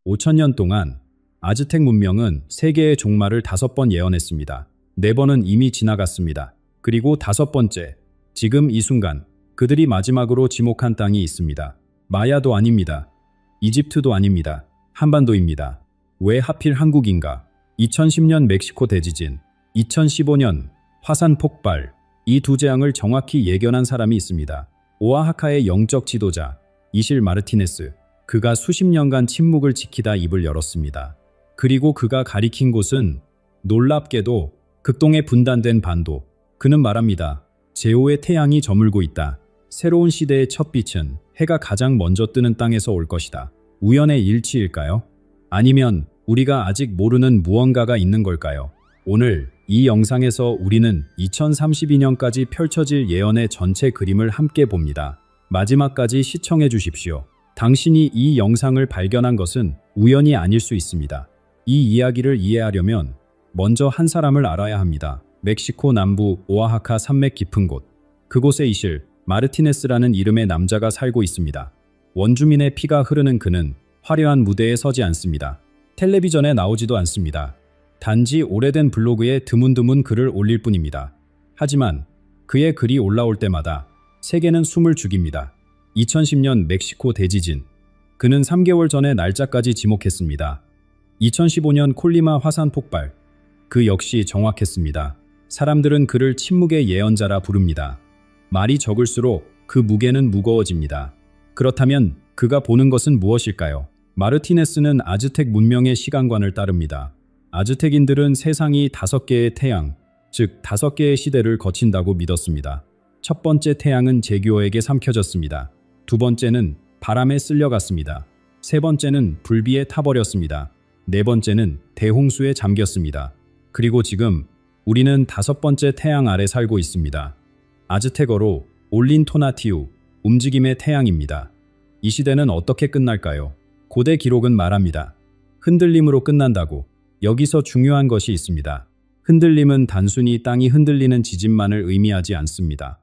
5천년 동안 아즈텍 문명은 세계의 종말을 5번 예언했습니다. 4번은 이미 지나갔습니다. 그리고 5번째, 지금 이 순간 그들이 마지막으로 지목한 땅이 있습니다. 마야도 아닙니다. 이집트도 아닙니다. 한반도입니다. 왜 하필 한국인가? 2010년 멕시코 대지진, 2015년 화산 폭발, 이 두 재앙을 정확히 예견한 사람이 있습니다. 오아하카의 영적 지도자 이실 마르티네스. 그가 수십 년간 침묵을 지키다 입을 열었습니다. 그리고 그가 가리킨 곳은 놀랍게도 극동에 분단된 반도. 그는 말합니다. 제5의 태양이 저물고 있다. 새로운 시대의 첫 빛은 해가 가장 먼저 뜨는 땅에서 올 것이다. 우연의 일치일까요? 아니면 우리가 아직 모르는 무언가가 있는 걸까요? 오늘 이 영상에서 우리는 2032년까지 펼쳐질 예언의 전체 그림을 함께 봅니다. 마지막까지 시청해 주십시오. 당신이 이 영상을 발견한 것은 우연이 아닐 수 있습니다. 이 이야기를 이해하려면 먼저 한 사람을 알아야 합니다. 멕시코 남부 오아하카 산맥 깊은 곳. 그곳에 이실 마르티네스라는 이름의 남자가 살고 있습니다. 원주민의 피가 흐르는 그는 화려한 무대에 서지 않습니다. 텔레비전에 나오지도 않습니다. 단지 오래된 블로그에 드문드문 글을 올릴 뿐입니다. 하지만 그의 글이 올라올 때마다 세계는 숨을 죽입니다. 2010년 멕시코 대지진. 그는 3개월 전에 날짜까지 지목했습니다. 2015년 콜리마 화산 폭발. 그 역시 정확했습니다. 사람들은 그를 침묵의 예언자라 부릅니다. 말이 적을수록 그 무게는 무거워집니다. 그렇다면 그가 보는 것은 무엇일까요? 마르티네스는 아즈텍 문명의 시간관을 따릅니다. 아즈텍인들은 세상이 5개의 태양, 즉 5개의 시대를 거친다고 믿었습니다. 첫 번째 태양은 제규어에게 삼켜졌습니다. 두 번째는 바람에 쓸려갔습니다. 세 번째는 불비에 타버렸습니다. 네 번째는 대홍수에 잠겼습니다. 그리고 지금 우리는 5번째 태양 아래 살고 있습니다. 아즈텍어로 올린토나티우, 움직임의 태양입니다. 이 시대는 어떻게 끝날까요? 고대 기록은 말합니다. 흔들림으로 끝난다고. 여기서 중요한 것이 있습니다. 흔들림은 단순히 땅이 흔들리는 지진만을 의미하지 않습니다.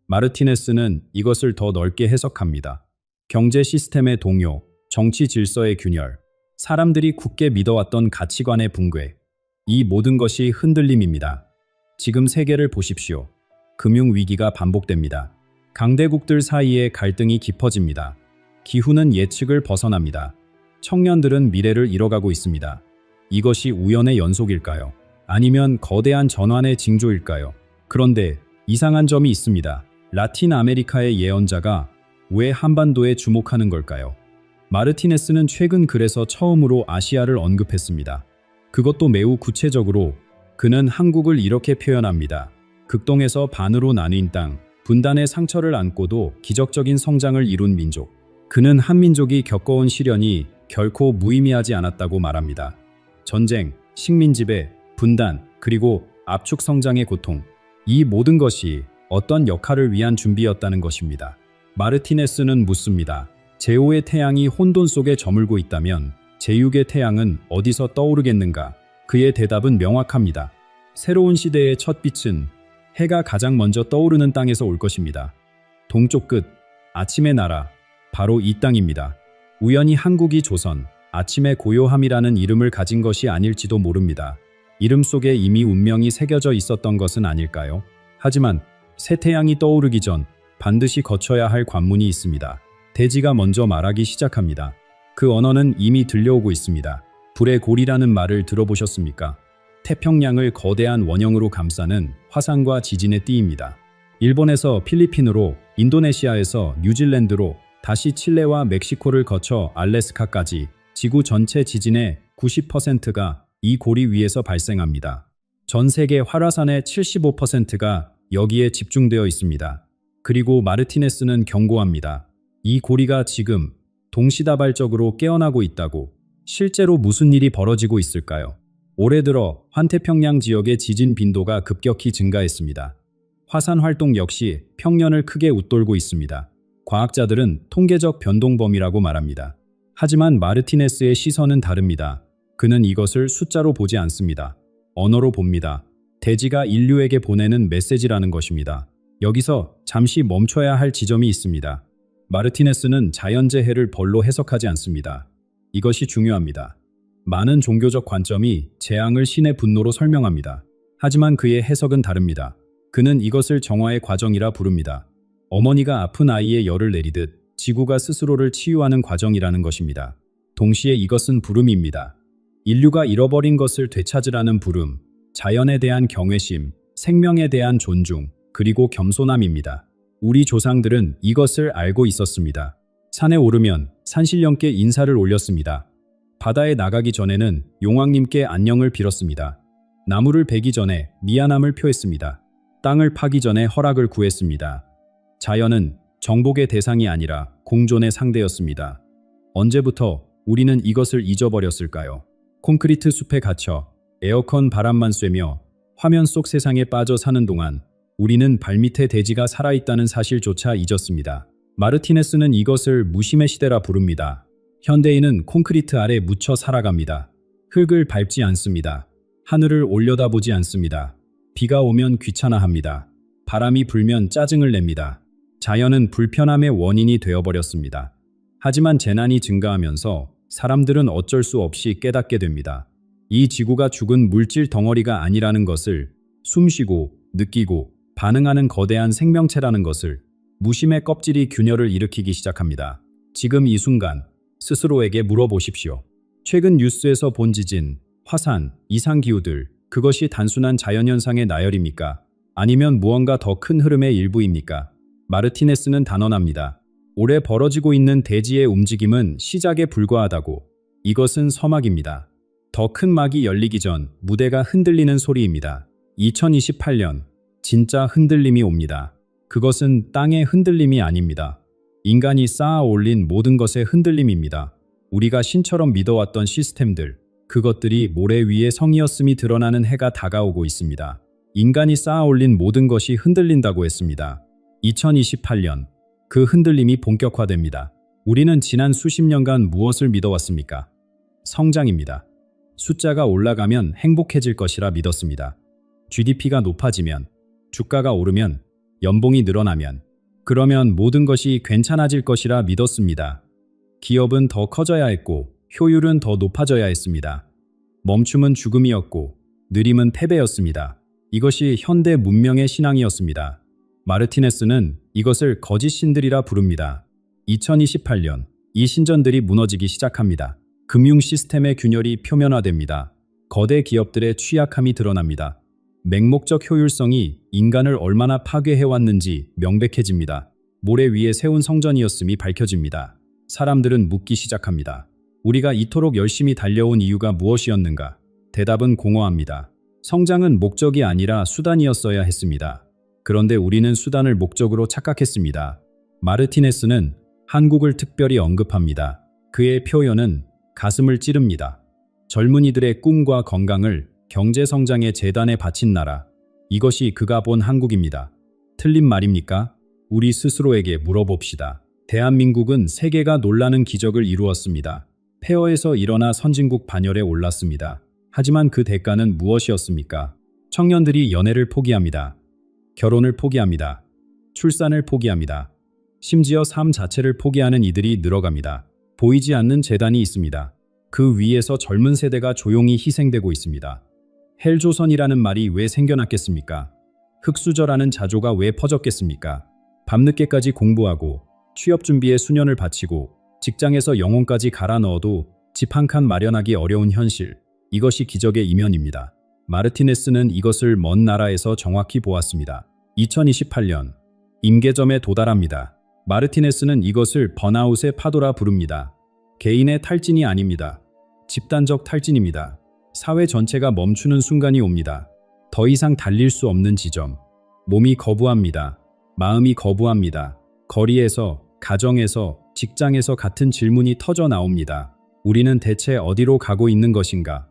마르티네스는 이것을 더 넓게 해석합니다. 경제 시스템의 동요, 정치 질서의 균열, 사람들이 굳게 믿어왔던 가치관의 붕괴. 이 모든 것이 흔들림입니다. 지금 세계를 보십시오. 금융위기가 반복됩니다. 강대국들 사이에 갈등이 깊어집니다. 기후는 예측을 벗어납니다. 청년들은 미래를 잃어가고 있습니다. 이것이 우연의 연속일까요? 아니면 거대한 전환의 징조일까요? 그런데 이상한 점이 있습니다. 라틴 아메리카의 예언자가 왜 한반도에 주목하는 걸까요? 마르티네스는 최근 글에서 처음으로 아시아를 언급했습니다. 그것도 매우 구체적으로. 그는 한국을 이렇게 표현합니다. 극동에서 반으로 나뉜 땅, 분단의 상처를 안고도 기적적인 성장을 이룬 민족. 그는 한민족이 겪어온 시련이 결코 무의미하지 않았다고 말합니다. 전쟁, 식민지배, 분단, 그리고 압축 성장의 고통. 이 모든 것이 어떤 역할을 위한 준비였다는 것입니다. 마르티네스는 묻습니다. 제5의 태양이 혼돈 속에 저물고 있다면 제6의 태양은 어디서 떠오르겠는가? 그의 대답은 명확합니다. 새로운 시대의 첫 빛은 해가 가장 먼저 떠오르는 땅에서 올 것입니다. 동쪽 끝, 아침의 나라, 바로 이 땅입니다. 우연히 한국이 조선, 아침의 고요함이라는 이름을 가진 것이 아닐지도 모릅니다. 이름 속에 이미 운명이 새겨져 있었던 것은 아닐까요? 하지만 새 태양이 떠오르기 전 반드시 거쳐야 할 관문이 있습니다. 대지가 먼저 말하기 시작합니다. 그 언어는 이미 들려오고 있습니다. 불의 골이라는 말을 들어보셨습니까? 태평양을 거대한 원형으로 감싸는 화산과 지진의 띠입니다. 일본에서 필리핀으로, 인도네시아에서 뉴질랜드로, 다시 칠레와 멕시코를 거쳐 알래스카까지 지구 전체 지진의 90%가 이 고리 위에서 발생합니다. 전 세계 활화산의 75%가 여기에 집중되어 있습니다. 그리고 마르티네스는 경고합니다. 이 고리가 지금 동시다발적으로 깨어나고 있다고. 실제로 무슨 일이 벌어지고 있을까요? 올해 들어 환태평양 지역의 지진 빈도가 급격히 증가했습니다. 화산 활동 역시 평년을 크게 웃돌고 있습니다. 과학자들은 통계적 변동 범위라고 말합니다. 하지만 마르티네스의 시선은 다릅니다. 그는 이것을 숫자로 보지 않습니다. 언어로 봅니다. 대지가 인류에게 보내는 메시지라는 것입니다. 여기서 잠시 멈춰야 할 지점이 있습니다. 마르티네스는 자연재해를 벌로 해석하지 않습니다. 이것이 중요합니다. 많은 종교적 관점이 재앙을 신의 분노로 설명합니다. 하지만 그의 해석은 다릅니다. 그는 이것을 정화의 과정이라 부릅니다. 어머니가 아픈 아이의 열을 내리듯 지구가 스스로를 치유하는 과정이라는 것입니다. 동시에 이것은 부름입니다. 인류가 잃어버린 것을 되찾으라는 부름, 자연에 대한 경외심, 생명에 대한 존중, 그리고 겸손함입니다. 우리 조상들은 이것을 알고 있었습니다. 산에 오르면 산신령께 인사를 올렸습니다. 바다에 나가기 전에는 용왕님께 안녕을 빌었습니다. 나무를 베기 전에 미안함을 표했습니다. 땅을 파기 전에 허락을 구했습니다. 자연은 정복의 대상이 아니라 공존의 상대였습니다. 언제부터 우리는 이것을 잊어버렸을까요? 콘크리트 숲에 갇혀 에어컨 바람만 쐬며 화면 속 세상에 빠져 사는 동안 우리는 발밑에 대지가 살아있다는 사실조차 잊었습니다. 마르티네스는 이것을 무심의 시대라 부릅니다. 현대인은 콘크리트 아래 묻혀 살아갑니다. 흙을 밟지 않습니다. 하늘을 올려다보지 않습니다. 비가 오면 귀찮아합니다. 바람이 불면 짜증을 냅니다. 자연은 불편함의 원인이 되어버렸습니다. 하지만 재난이 증가하면서 사람들은 어쩔 수 없이 깨닫게 됩니다. 이 지구가 죽은 물질 덩어리가 아니라는 것을, 숨쉬고 느끼고 반응하는 거대한 생명체라는 것을. 무심의 껍질이 균열을 일으키기 시작합니다. 지금 이 순간 스스로에게 물어보십시오. 최근 뉴스에서 본 지진, 화산, 이상기후들, 그것이 단순한 자연현상의 나열입니까? 아니면 무언가 더 큰 흐름의 일부입니까? 마르티네스는 단언합니다. 올해 벌어지고 있는 대지의 움직임은 시작에 불과하다고. 이것은 서막입니다. 더 큰 막이 열리기 전 무대가 흔들리는 소리입니다. 2028년, 진짜 흔들림이 옵니다. 그것은 땅의 흔들림이 아닙니다. 인간이 쌓아 올린 모든 것의 흔들림입니다. 우리가 신처럼 믿어왔던 시스템들, 그것들이 모래 위에 성이었음이 드러나는 해가 다가오고 있습니다. 인간이 쌓아 올린 모든 것이 흔들린다고 했습니다. 2028년, 그 흔들림이 본격화됩니다. 우리는 지난 수십 년간 무엇을 믿어왔습니까? 성장입니다. 숫자가 올라가면 행복해질 것이라 믿었습니다. GDP가 높아지면, 주가가 오르면, 연봉이 늘어나면, 그러면 모든 것이 괜찮아질 것이라 믿었습니다. 기업은 더 커져야 했고 효율은 더 높아져야 했습니다. 멈춤은 죽음이었고 느림은 패배였습니다. 이것이 현대 문명의 신앙이었습니다. 마르티네스는 이것을 거짓 신들이라 부릅니다. 2028년, 이 신전들이 무너지기 시작합니다. 금융 시스템의 균열이 표면화됩니다. 거대 기업들의 취약함이 드러납니다. 맹목적 효율성이 인간을 얼마나 파괴해왔는지 명백해집니다. 모래 위에 세운 성전이었음이 밝혀집니다. 사람들은 묻기 시작합니다. 우리가 이토록 열심히 달려온 이유가 무엇이었는가? 대답은 공허합니다. 성장은 목적이 아니라 수단이었어야 했습니다. 그런데 우리는 수단을 목적으로 착각했습니다. 마르티네스는 한국을 특별히 언급합니다. 그의 표현은 가슴을 찌릅니다. 젊은이들의 꿈과 건강을 경제성장의 재단에 바친 나라. 이것이 그가 본 한국입니다. 틀린 말입니까? 우리 스스로에게 물어봅시다. 대한민국은 세계가 놀라는 기적을 이루었습니다. 폐허에서 일어나 선진국 반열에 올랐습니다. 하지만 그 대가는 무엇이었습니까? 청년들이 연애를 포기합니다. 결혼을 포기합니다. 출산을 포기합니다. 심지어 삶 자체를 포기하는 이들이 늘어갑니다. 보이지 않는 재단이 있습니다. 그 위에서 젊은 세대가 조용히 희생되고 있습니다. 헬조선이라는 말이 왜 생겨났겠습니까? 흙수저라는 자조가 왜 퍼졌겠습니까? 밤늦게까지 공부하고 취업 준비에 수년을 바치고 직장에서 영혼까지 갈아 넣어도 집 한 칸 마련하기 어려운 현실. 이것이 기적의 이면입니다. 마르티네스는 이것을 먼 나라에서 정확히 보았습니다. 2028년, 임계점에 도달합니다. 마르티네스는 이것을 번아웃의 파도라 부릅니다. 개인의 탈진이 아닙니다. 집단적 탈진입니다. 사회 전체가 멈추는 순간이 옵니다. 더 이상 달릴 수 없는 지점. 몸이 거부합니다. 마음이 거부합니다. 거리에서, 가정에서, 직장에서 같은 질문이 터져 나옵니다. 우리는 대체 어디로 가고 있는 것인가?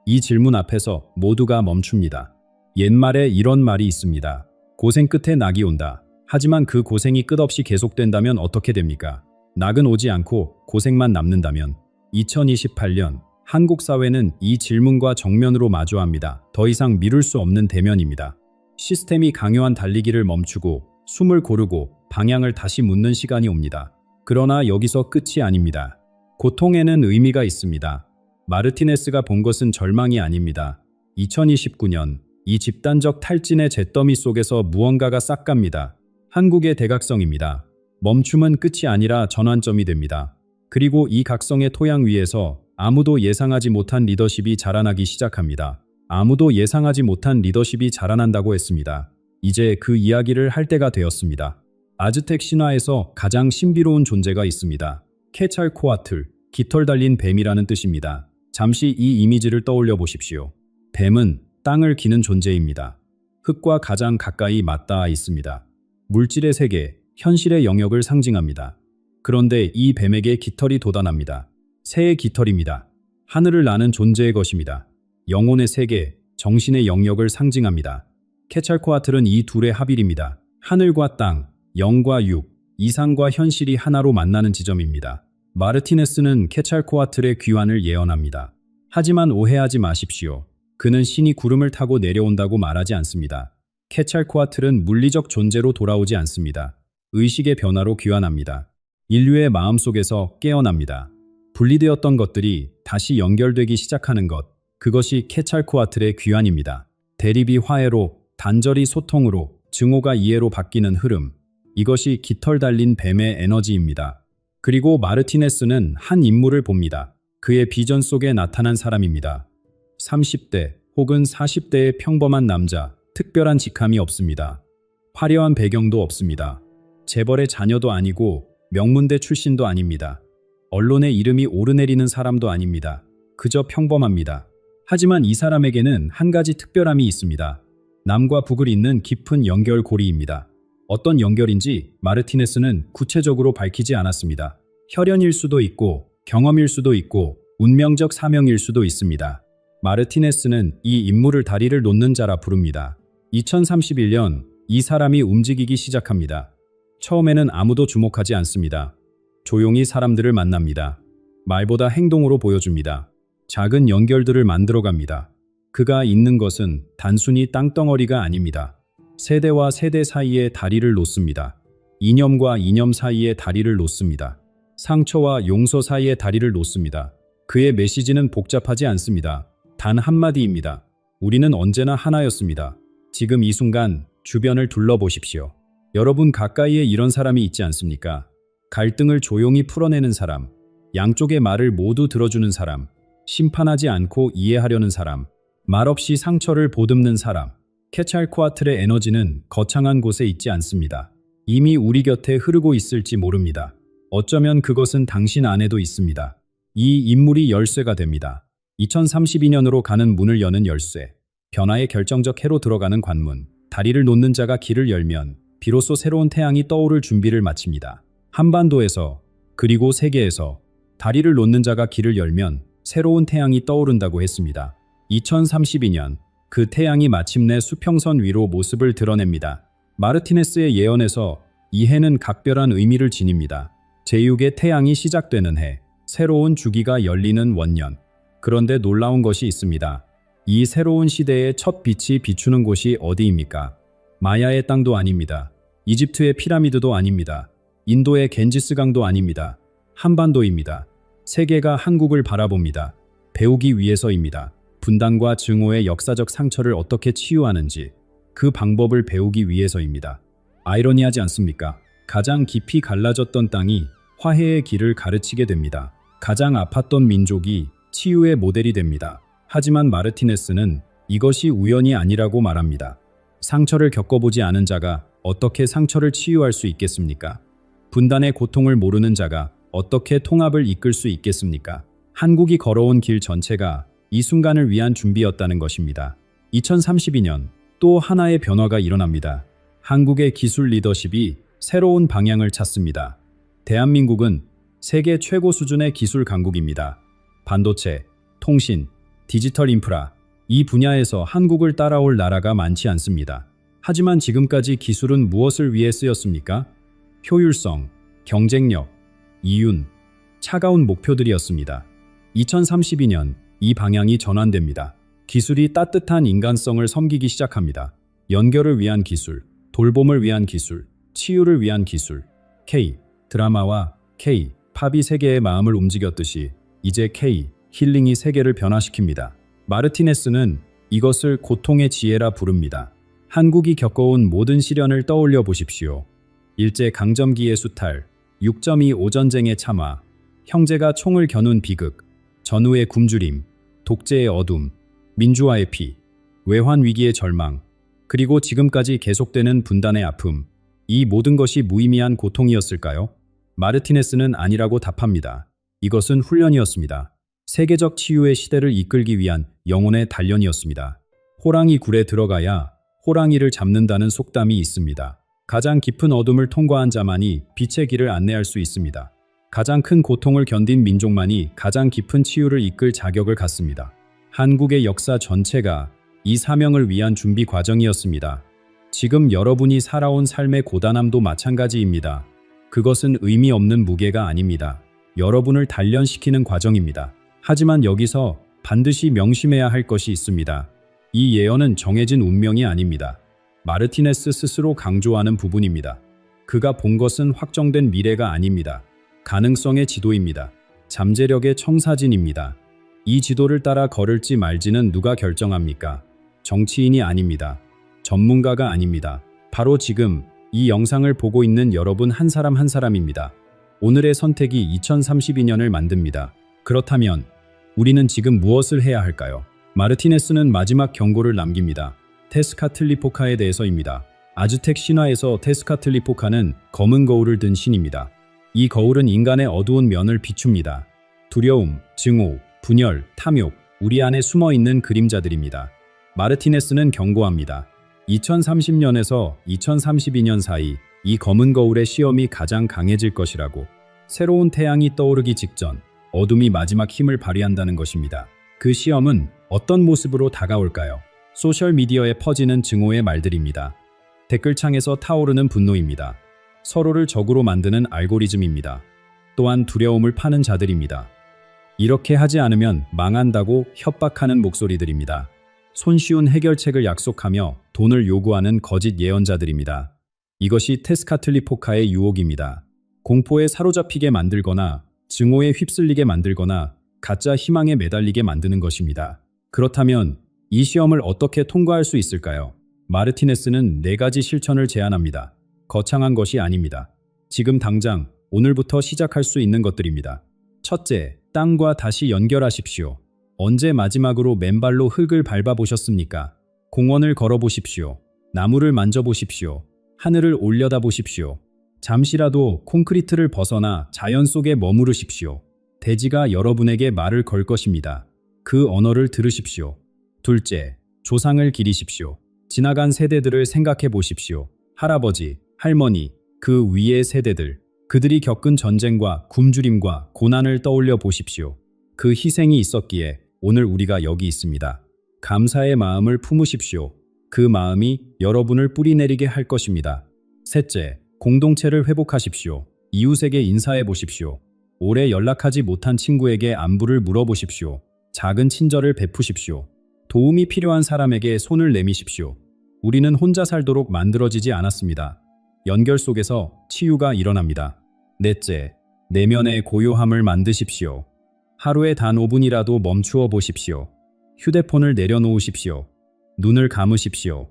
이 질문 앞에서 모두가 멈춥니다. 옛말에 이런 말이 있습니다. 고생 끝에 낙이 온다. 하지만 그 고생이 끝없이 계속된다면 어떻게 됩니까? 낙은 오지 않고 고생만 남는다면? 2028년, 한국 사회는 이 질문과 정면으로 마주합니다. 더 이상 미룰 수 없는 대면입니다. 시스템이 강요한 달리기를 멈추고 숨을 고르고 방향을 다시 묻는 시간이 옵니다. 그러나 여기서 끝이 아닙니다. 고통에는 의미가 있습니다. 마르티네스가 본 것은 절망이 아닙니다. 2029년 이 집단적 탈진의 잿더미 속에서 무언가가 싹 갑니다. 한국의 대각성입니다. 멈춤은 끝이 아니라 전환점이 됩니다. 그리고 이 각성의 토양 위에서 아무도 예상하지 못한 리더십이 자라나기 시작합니다. 아무도 예상하지 못한 리더십이 자라난다고 했습니다. 이제 그 이야기를 할 때가 되었습니다. 아즈텍 신화에서 가장 신비로운 존재가 있습니다. 케찰코아틀, 깃털 달린 뱀이라는 뜻입니다. 잠시 이 이미지를 떠올려 보십시오. 뱀은 땅을 기는 존재입니다. 흙과 가장 가까이 맞닿아 있습니다. 물질의 세계, 현실의 영역을 상징합니다. 그런데 이 뱀에게 깃털이 돋아납니다. 새의 깃털입니다. 하늘을 나는 존재의 것입니다. 영혼의 세계, 정신의 영역을 상징합니다. 케찰코아틀은 이 둘의 합일입니다. 하늘과 땅, 영과 육, 이상과 현실이 하나로 만나는 지점입니다. 마르티네스는 케찰코아틀의 귀환을 예언합니다. 하지만 오해하지 마십시오. 그는 신이 구름을 타고 내려온다고 말하지 않습니다. 케찰코아틀은 물리적 존재로 돌아오지 않습니다. 의식의 변화로 귀환합니다. 인류의 마음속에서 깨어납니다. 분리되었던 것들이 다시 연결되기 시작하는 것, 그것이 케찰코아틀의 귀환입니다. 대립이 화해로, 단절이 소통으로, 증오가 이해로 바뀌는 흐름, 이것이 깃털 달린 뱀의 에너지입니다. 그리고 마르티네스는 한 인물을 봅니다. 그의 비전 속에 나타난 사람입니다. 30대 혹은 40대의 평범한 남자, 특별한 직함이 없습니다. 화려한 배경도 없습니다. 재벌의 자녀도 아니고 명문대 출신도 아닙니다. 언론의 이름이 오르내리는 사람도 아닙니다. 그저 평범합니다. 하지만 이 사람에게는 한 가지 특별함이 있습니다. 남과 북을 잇는 깊은 연결고리입니다. 어떤 연결인지 마르티네스는 구체적으로 밝히지 않았습니다. 혈연일 수도 있고 경험일 수도 있고 운명적 사명일 수도 있습니다. 마르티네스는 이 인물을 다리를 놓는 자라 부릅니다. 2031년 이 사람이 움직이기 시작합니다. 처음에는 아무도 주목하지 않습니다. 조용히 사람들을 만납니다. 말보다 행동으로 보여줍니다. 작은 연결들을 만들어갑니다. 그가 잇는 것은 단순히 땅덩어리가 아닙니다. 세대와 세대 사이에 다리를 놓습니다. 이념과 이념 사이에 다리를 놓습니다. 상처와 용서 사이에 다리를 놓습니다. 그의 메시지는 복잡하지 않습니다. 단 한마디입니다. 우리는 언제나 하나였습니다. 지금 이 순간 주변을 둘러보십시오. 여러분 가까이에 이런 사람이 있지 않습니까? 갈등을 조용히 풀어내는 사람, 양쪽의 말을 모두 들어주는 사람, 심판하지 않고 이해하려는 사람, 말없이 상처를 보듬는 사람. 케찰코아틀의 에너지는 거창한 곳에 있지 않습니다. 이미 우리 곁에 흐르고 있을지 모릅니다. 어쩌면 그것은 당신 안에도 있습니다. 이 인물이 열쇠가 됩니다. 2032년으로 가는 문을 여는 열쇠. 변화의 결정적 해로 들어가는 관문. 다리를 놓는 자가 길을 열면 비로소 새로운 태양이 떠오를 준비를 마칩니다. 한반도에서 그리고 세계에서 다리를 놓는 자가 길을 열면 새로운 태양이 떠오른다고 했습니다. 2032년 그 태양이 마침내 수평선 위로 모습을 드러냅니다. 마르티네스의 예언에서 이 해는 각별한 의미를 지닙니다. 제6의 태양이 시작되는 해, 새로운 주기가 열리는 원년. 그런데 놀라운 것이 있습니다. 이 새로운 시대의 첫 빛이 비추는 곳이 어디입니까? 마야의 땅도 아닙니다. 이집트의 피라미드도 아닙니다. 인도의 겐지스 강도 아닙니다. 한반도입니다. 세계가 한국을 바라봅니다. 배우기 위해서입니다. 분단과 증오의 역사적 상처를 어떻게 치유하는지 그 방법을 배우기 위해서입니다. 아이러니하지 않습니까? 가장 깊이 갈라졌던 땅이 화해의 길을 가르치게 됩니다. 가장 아팠던 민족이 치유의 모델이 됩니다. 하지만 마르티네스는 이것이 우연이 아니라고 말합니다. 상처를 겪어보지 않은 자가 어떻게 상처를 치유할 수 있겠습니까? 분단의 고통을 모르는 자가 어떻게 통합을 이끌 수 있겠습니까? 한국이 걸어온 길 전체가 이 순간을 위한 준비였다는 것입니다. 2032년 또 하나의 변화가 일어납니다. 한국의 기술 리더십이 새로운 방향을 찾습니다. 대한민국은 세계 최고 수준의 기술 강국입니다. 반도체, 통신, 디지털 인프라, 이 분야에서 한국을 따라올 나라가 많지 않습니다. 하지만 지금까지 기술은 무엇을 위해 쓰였습니까? 효율성, 경쟁력, 이윤, 차가운 목표들이었습니다. 2032년 이 방향이 전환됩니다. 기술이 따뜻한 인간성을 섬기기 시작합니다. 연결을 위한 기술, 돌봄을 위한 기술, 치유를 위한 기술. K 드라마와 K 팝이 세계의 마음을 움직였듯이 이제 K, 힐링이 세계를 변화시킵니다. 마르티네스는 이것을 고통의 지혜라 부릅니다. 한국이 겪어온 모든 시련을 떠올려 보십시오. 일제강점기의 수탈, 6.25 전쟁의 참화, 형제가 총을 겨눈 비극, 전후의 굶주림, 독재의 어둠, 민주화의 피, 외환위기의 절망, 그리고 지금까지 계속되는 분단의 아픔, 이 모든 것이 무의미한 고통이었을까요? 마르티네스는 아니라고 답합니다. 이것은 훈련이었습니다. 세계적 치유의 시대를 이끌기 위한 영혼의 단련이었습니다. 호랑이 굴에 들어가야 호랑이를 잡는다는 속담이 있습니다. 가장 깊은 어둠을 통과한 자만이 빛의 길을 안내할 수 있습니다. 가장 큰 고통을 견딘 민족만이 가장 깊은 치유를 이끌 자격을 갖습니다. 한국의 역사 전체가 이 사명을 위한 준비 과정이었습니다. 지금 여러분이 살아온 삶의 고단함도 마찬가지입니다. 그것은 의미 없는 무게가 아닙니다. 여러분을 단련시키는 과정입니다. 하지만 여기서 반드시 명심해야 할 것이 있습니다. 이 예언은 정해진 운명이 아닙니다. 마르티네스 스스로 강조하는 부분입니다. 그가 본 것은 확정된 미래가 아닙니다. 가능성의 지도입니다. 잠재력의 청사진입니다. 이 지도를 따라 걸을지 말지는 누가 결정합니까? 정치인이 아닙니다. 전문가가 아닙니다. 바로 지금 이 영상을 보고 있는 여러분 한 사람 한 사람입니다. 오늘의 선택이 2032년을 만듭니다. 그렇다면 우리는 지금 무엇을 해야 할까요? 마르티네스는 마지막 경고를 남깁니다. 테스카틀리포카에 대해서입니다. 아즈텍 신화에서 테스카틀리포카는 검은 거울을 든 신입니다. 이 거울은 인간의 어두운 면을 비춥니다. 두려움, 증오, 분열, 탐욕, 우리 안에 숨어있는 그림자들입니다. 마르티네스는 경고합니다. 2030년에서 2032년 사이 이 검은 거울의 시험이 가장 강해질 것이라고. 새로운 태양이 떠오르기 직전 어둠이 마지막 힘을 발휘한다는 것입니다. 그 시험은 어떤 모습으로 다가올까요? 소셜미디어에 퍼지는 증오의 말들입니다. 댓글창에서 타오르는 분노입니다. 서로를 적으로 만드는 알고리즘입니다. 또한 두려움을 파는 자들입니다. 이렇게 하지 않으면 망한다고 협박하는 목소리들입니다. 손쉬운 해결책을 약속하며 돈을 요구하는 거짓 예언자들입니다. 이것이 테스카틀리포카의 유혹입니다. 공포에 사로잡히게 만들거나 증오에 휩쓸리게 만들거나 가짜 희망에 매달리게 만드는 것입니다. 그렇다면 이 시험을 어떻게 통과할 수 있을까요? 마르티네스는 4가지 실천을 제안합니다. 거창한 것이 아닙니다. 지금 당장 오늘부터 시작할 수 있는 것들입니다. 첫째, 땅과 다시 연결하십시오. 언제 마지막으로 맨발로 흙을 밟아보셨습니까? 공원을 걸어보십시오. 나무를 만져보십시오. 하늘을 올려다보십시오. 잠시라도 콘크리트를 벗어나 자연 속에 머무르십시오. 대지가 여러분에게 말을 걸 것입니다. 그 언어를 들으십시오. 둘째, 조상을 기리십시오. 지나간 세대들을 생각해 보십시오. 할아버지, 할머니, 그 위의 세대들. 그들이 겪은 전쟁과 굶주림과 고난을 떠올려 보십시오. 그 희생이 있었기에 오늘 우리가 여기 있습니다. 감사의 마음을 품으십시오. 그 마음이 여러분을 뿌리내리게 할 것입니다. 셋째, 공동체를 회복하십시오. 이웃에게 인사해 보십시오. 오래 연락하지 못한 친구에게 안부를 물어보십시오. 작은 친절을 베푸십시오. 도움이 필요한 사람에게 손을 내미십시오. 우리는 혼자 살도록 만들어지지 않았습니다. 연결 속에서 치유가 일어납니다. 넷째, 내면의 고요함을 만드십시오. 하루에 단 5분이라도 멈추어 보십시오. 휴대폰을 내려놓으십시오. 눈을 감으십시오.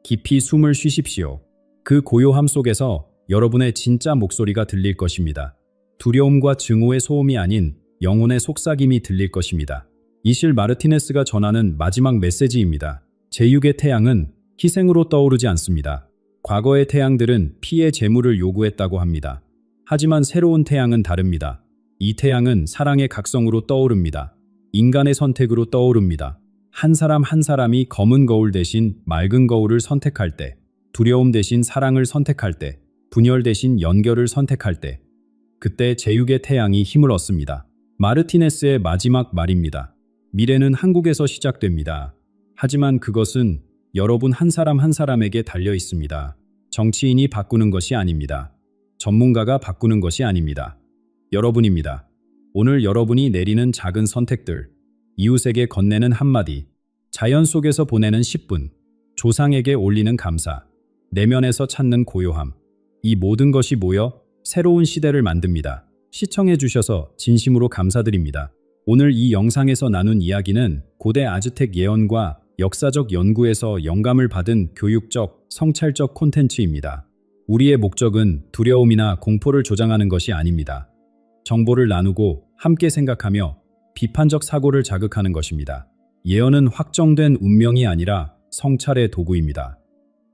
깊이 숨을 쉬십시오. 그 고요함 속에서 여러분의 진짜 목소리가 들릴 것입니다. 두려움과 증오의 소음이 아닌 영혼의 속삭임이 들릴 것입니다. 이실 마르티네스가 전하는 마지막 메시지입니다. 제6의 태양은 희생으로 떠오르지 않습니다. 과거의 태양들은 피의 제물을 요구했다고 합니다. 하지만 새로운 태양은 다릅니다. 이 태양은 사랑의 각성으로 떠오릅니다. 인간의 선택으로 떠오릅니다. 한 사람 한 사람이 검은 거울 대신 맑은 거울을 선택할 때, 두려움 대신 사랑을 선택할 때, 분열 대신 연결을 선택할 때, 그때 제6의 태양이 힘을 얻습니다. 마르티네스의 마지막 말입니다. 미래는 한국에서 시작됩니다. 하지만 그것은 여러분 한 사람 한 사람에게 달려 있습니다. 정치인이 바꾸는 것이 아닙니다. 전문가가 바꾸는 것이 아닙니다. 여러분입니다. 오늘 여러분이 내리는 작은 선택들, 이웃에게 건네는 한마디, 자연 속에서 보내는 10분, 조상에게 올리는 감사, 내면에서 찾는 고요함, 이 모든 것이 모여 새로운 시대를 만듭니다. 시청해 주셔서 진심으로 감사드립니다. 오늘 이 영상에서 나눈 이야기는 고대 아즈텍 예언과 역사적 연구에서 영감을 받은 교육적, 성찰적 콘텐츠입니다. 우리의 목적은 두려움이나 공포를 조장하는 것이 아닙니다. 정보를 나누고 함께 생각하며 비판적 사고를 자극하는 것입니다. 예언은 확정된 운명이 아니라 성찰의 도구입니다.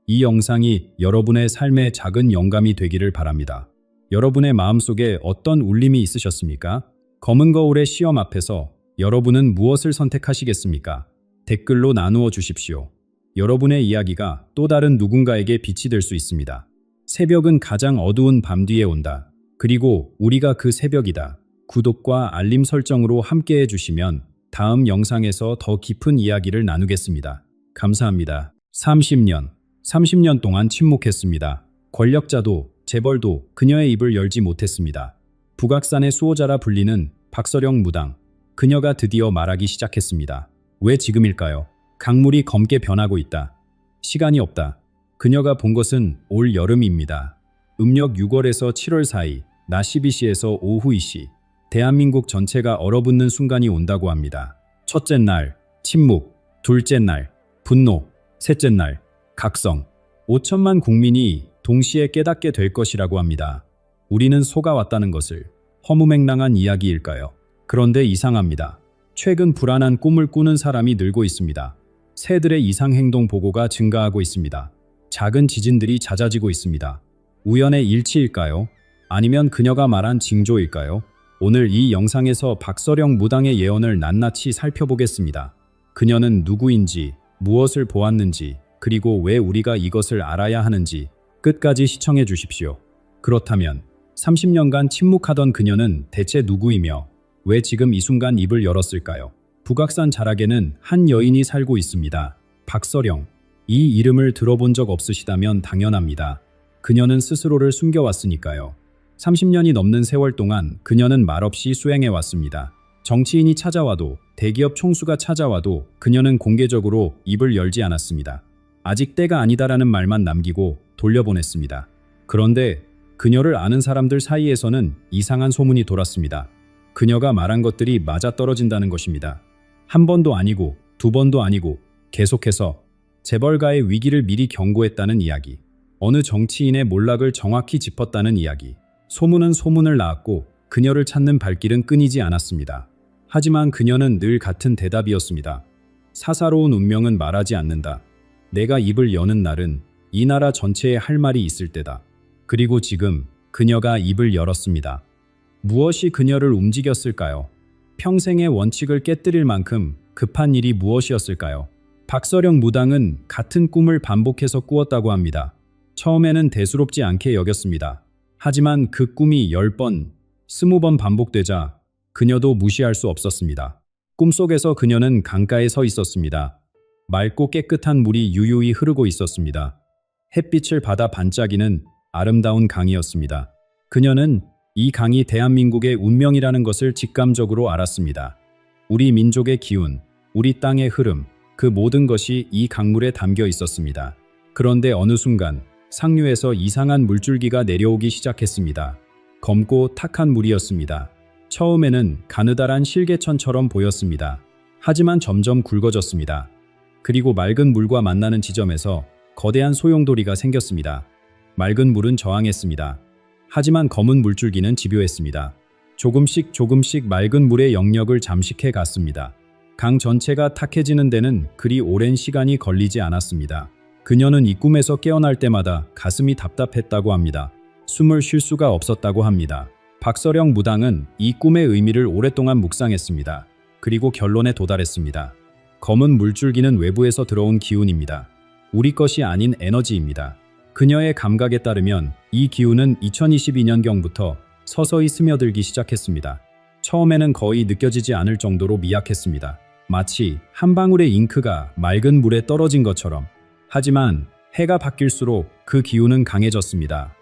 이 영상이 여러분의 삶에 작은 영감이 되기를 바랍니다. 여러분의 마음속에 어떤 울림이 있으셨습니까? 검은 거울의 시험 앞에서 여러분은 무엇을 선택하시겠습니까? 댓글로 나누어 주십시오. 여러분의 이야기가 또 다른 누군가에게 빛이 될 수 있습니다. 새벽은 가장 어두운 밤 뒤에 온다. 그리고 우리가 그 새벽이다. 구독과 알림 설정으로 함께 해주시면 다음 영상에서 더 깊은 이야기를 나누겠습니다. 감사합니다. 30년 동안 침묵했습니다. 권력자도 재벌도 그녀의 입을 열지 못했습니다. 북악산의 수호자라 불리는 박서령 무당. 그녀가 드디어 말하기 시작했습니다. 왜 지금일까요? 강물이 검게 변하고 있다. 시간이 없다. 그녀가 본 것은 올 여름입니다. 음력 6월에서 7월 사이, 낮 12시에서 오후 2시, 대한민국 전체가 얼어붙는 순간이 온다고 합니다. 첫째 날, 침묵. 둘째 날, 분노. 셋째 날, 각성. 5천만 국민이 동시에 깨닫게 될 것이라고 합니다. 우리는 속아왔다는 것을. 허무맹랑한 이야기일까요? 그런데 이상합니다. 최근 불안한 꿈을 꾸는 사람이 늘고 있습니다. 새들의 이상행동 보고가 증가하고 있습니다. 작은 지진들이 잦아지고 있습니다. 우연의 일치일까요? 아니면 그녀가 말한 징조일까요? 오늘 이 영상에서 박서령 무당의 예언을 낱낱이 살펴보겠습니다. 그녀는 누구인지, 무엇을 보았는지, 그리고 왜 우리가 이것을 알아야 하는지 끝까지 시청해 주십시오. 그렇다면 30년간 침묵하던 그녀는 대체 누구이며 왜 지금 이 순간 입을 열었을까요? 북악산 자락에는 한 여인이 살고 있습니다. 박서령. 이 이름을 들어본 적 없으시다면 당연합니다. 그녀는 스스로를 숨겨왔으니까요. 30년이 넘는 세월 동안 그녀는 말없이 수행해왔습니다. 정치인이 찾아와도, 대기업 총수가 찾아와도 그녀는 공개적으로 입을 열지 않았습니다. 아직 때가 아니다라는 말만 남기고 돌려보냈습니다. 그런데 그녀를 아는 사람들 사이에서는 이상한 소문이 돌았습니다. 그녀가 말한 것들이 맞아떨어진다는 것입니다. 한 번도 아니고 두 번도 아니고 계속해서 재벌가의 위기를 미리 경고했다는 이야기. 어느 정치인의 몰락을 정확히 짚었다는 이야기. 소문은 소문을 낳았고 그녀를 찾는 발길은 끊이지 않았습니다. 하지만 그녀는 늘 같은 대답이었습니다. 사사로운 운명은 말하지 않는다. 내가 입을 여는 날은 이 나라 전체에 할 말이 있을 때다. 그리고 지금 그녀가 입을 열었습니다. 무엇이 그녀를 움직였을까요? 평생의 원칙을 깨뜨릴 만큼 급한 일이 무엇이었을까요? 박서령 무당은 같은 꿈을 반복해서 꾸었다고 합니다. 처음에는 대수롭지 않게 여겼습니다. 하지만 그 꿈이 10번, 20번 반복되자 그녀도 무시할 수 없었습니다. 꿈속에서 그녀는 강가에 서 있었습니다. 맑고 깨끗한 물이 유유히 흐르고 있었습니다. 햇빛을 받아 반짝이는 아름다운 강이었습니다. 그녀는 이 강이 대한민국의 운명이라는 것을 직감적으로 알았습니다. 우리 민족의 기운, 우리 땅의 흐름, 그 모든 것이 이 강물에 담겨 있었습니다. 그런데 어느 순간 상류에서 이상한 물줄기가 내려오기 시작했습니다. 검고 탁한 물이었습니다. 처음에는 가느다란 실개천처럼 보였습니다. 하지만 점점 굵어졌습니다. 그리고 맑은 물과 만나는 지점에서 거대한 소용돌이가 생겼습니다. 맑은 물은 저항했습니다. 하지만 검은 물줄기는 집요했습니다. 조금씩 맑은 물의 영역을 잠식해 갔습니다. 강 전체가 탁해지는 데는 그리 오랜 시간이 걸리지 않았습니다. 그녀는 이 꿈에서 깨어날 때마다 가슴이 답답했다고 합니다. 숨을 쉴 수가 없었다고 합니다. 박서령 무당은 이 꿈의 의미를 오랫동안 묵상했습니다. 그리고 결론에 도달했습니다. 검은 물줄기는 외부에서 들어온 기운입니다. 우리 것이 아닌 에너지입니다. 그녀의 감각에 따르면 이 기운은 2022년경부터 서서히 스며들기 시작했습니다. 처음에는 거의 느껴지지 않을 정도로 미약했습니다. 마치 한 방울의 잉크가 맑은 물에 떨어진 것처럼. 하지만 해가 바뀔수록 그 기운은 강해졌습니다.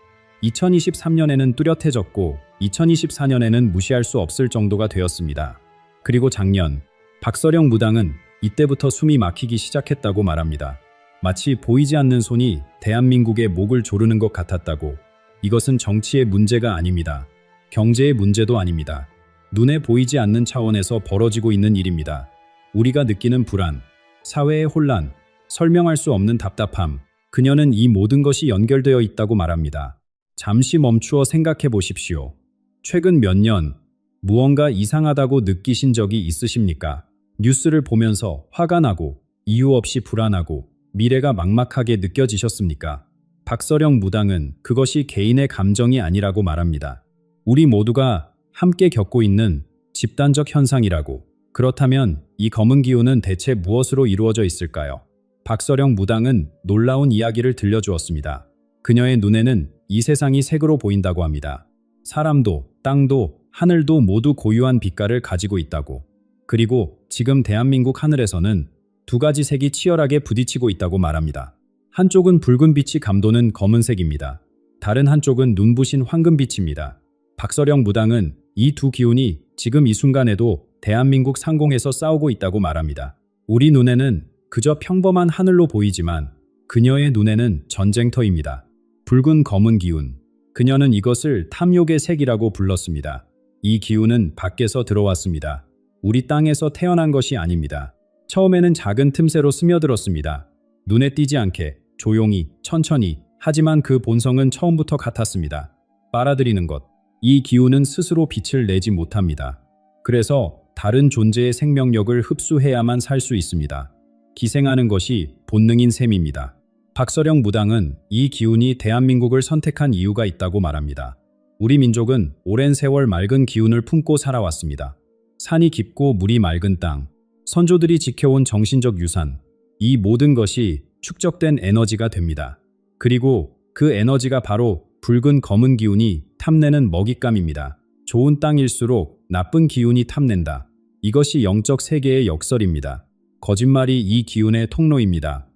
2023년에는 뚜렷해졌고 2024년에는 무시할 수 없을 정도가 되었습니다. 그리고 작년, 박서령 무당은 이때부터 숨이 막히기 시작했다고 말합니다. 마치 보이지 않는 손이 대한민국의 목을 조르는 것 같았다고. 이것은 정치의 문제가 아닙니다. 경제의 문제도 아닙니다. 눈에 보이지 않는 차원에서 벌어지고 있는 일입니다. 우리가 느끼는 불안, 사회의 혼란, 설명할 수 없는 답답함, 그녀는 이 모든 것이 연결되어 있다고 말합니다. 잠시 멈추어 생각해 보십시오. 최근 몇 년 무언가 이상하다고 느끼신 적이 있으십니까? 뉴스를 보면서 화가 나고 이유 없이 불안하고 미래가 막막하게 느껴지셨습니까? 박서령 무당은 그것이 개인의 감정이 아니라고 말합니다. 우리 모두가 함께 겪고 있는 집단적 현상이라고. 그렇다면 이 검은 기운은 대체 무엇으로 이루어져 있을까요? 박서령 무당은 놀라운 이야기를 들려주었습니다. 그녀의 눈에는 이 세상이 색으로 보인다고 합니다. 사람도, 땅도, 하늘도 모두 고유한 빛깔을 가지고 있다고. 그리고 지금 대한민국 하늘에서는 두 가지 색이 치열하게 부딪히고 있다고 말합니다. 한쪽은 붉은 빛이 감도는 검은색입니다. 다른 한쪽은 눈부신 황금빛입니다. 박서령 무당은 이 두 기운이 지금 이 순간에도 대한민국 상공에서 싸우고 있다고 말합니다. 우리 눈에는 그저 평범한 하늘로 보이지만 그녀의 눈에는 전쟁터입니다. 붉은 검은 기운. 그녀는 이것을 탐욕의 색이라고 불렀습니다. 이 기운은 밖에서 들어왔습니다. 우리 땅에서 태어난 것이 아닙니다. 처음에는 작은 틈새로 스며들었습니다. 눈에 띄지 않게, 조용히, 천천히, 하지만 그 본성은 처음부터 같았습니다. 빨아들이는 것. 이 기운은 스스로 빛을 내지 못합니다. 그래서 다른 존재의 생명력을 흡수해야만 살 수 있습니다. 기생하는 것이 본능인 셈입니다. 박서령 무당은 이 기운이 대한민국을 선택한 이유가 있다고 말합니다. 우리 민족은 오랜 세월 맑은 기운을 품고 살아왔습니다. 산이 깊고 물이 맑은 땅, 선조들이 지켜온 정신적 유산, 이 모든 것이 축적된 에너지가 됩니다. 그리고 그 에너지가 바로 붉은 검은 기운이 탐내는 먹잇감입니다. 좋은 땅일수록 나쁜 기운이 탐낸다. 이것이 영적 세계의 역설입니다. 거짓말이 이 기운의 통로입니다.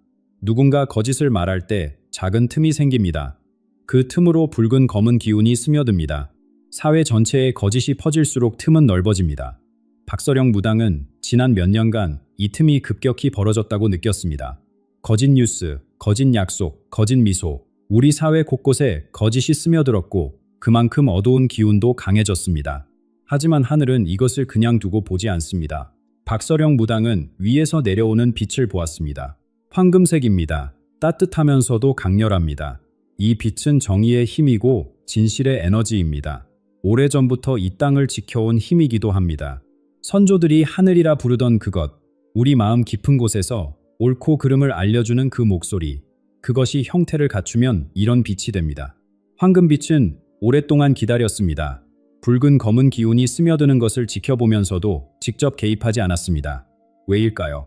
누군가 거짓을 말할 때 작은 틈이 생깁니다. 그 틈으로 붉은 검은 기운이 스며듭니다. 사회 전체에 거짓이 퍼질수록 틈은 넓어집니다. 박서령 무당은 지난 몇 년간 이 틈이 급격히 벌어졌다고 느꼈습니다. 거짓 뉴스, 거짓 약속, 거짓 미소. 우리 사회 곳곳에 거짓이 스며들었고 그만큼 어두운 기운도 강해졌습니다. 하지만 하늘은 이것을 그냥 두고 보지 않습니다. 박서령 무당은 위에서 내려오는 빛을 보았습니다. 황금색입니다. 따뜻하면서도 강렬합니다. 이 빛은 정의의 힘이고 진실의 에너지입니다. 오래전부터 이 땅을 지켜온 힘이기도 합니다. 선조들이 하늘이라 부르던 그것, 우리 마음 깊은 곳에서 옳고 그름을 알려주는 그 목소리, 그것이 형태를 갖추면 이런 빛이 됩니다. 황금빛은 오랫동안 기다렸습니다. 붉은 검은 기운이 스며드는 것을 지켜보면서도 직접 개입하지 않았습니다. 왜일까요?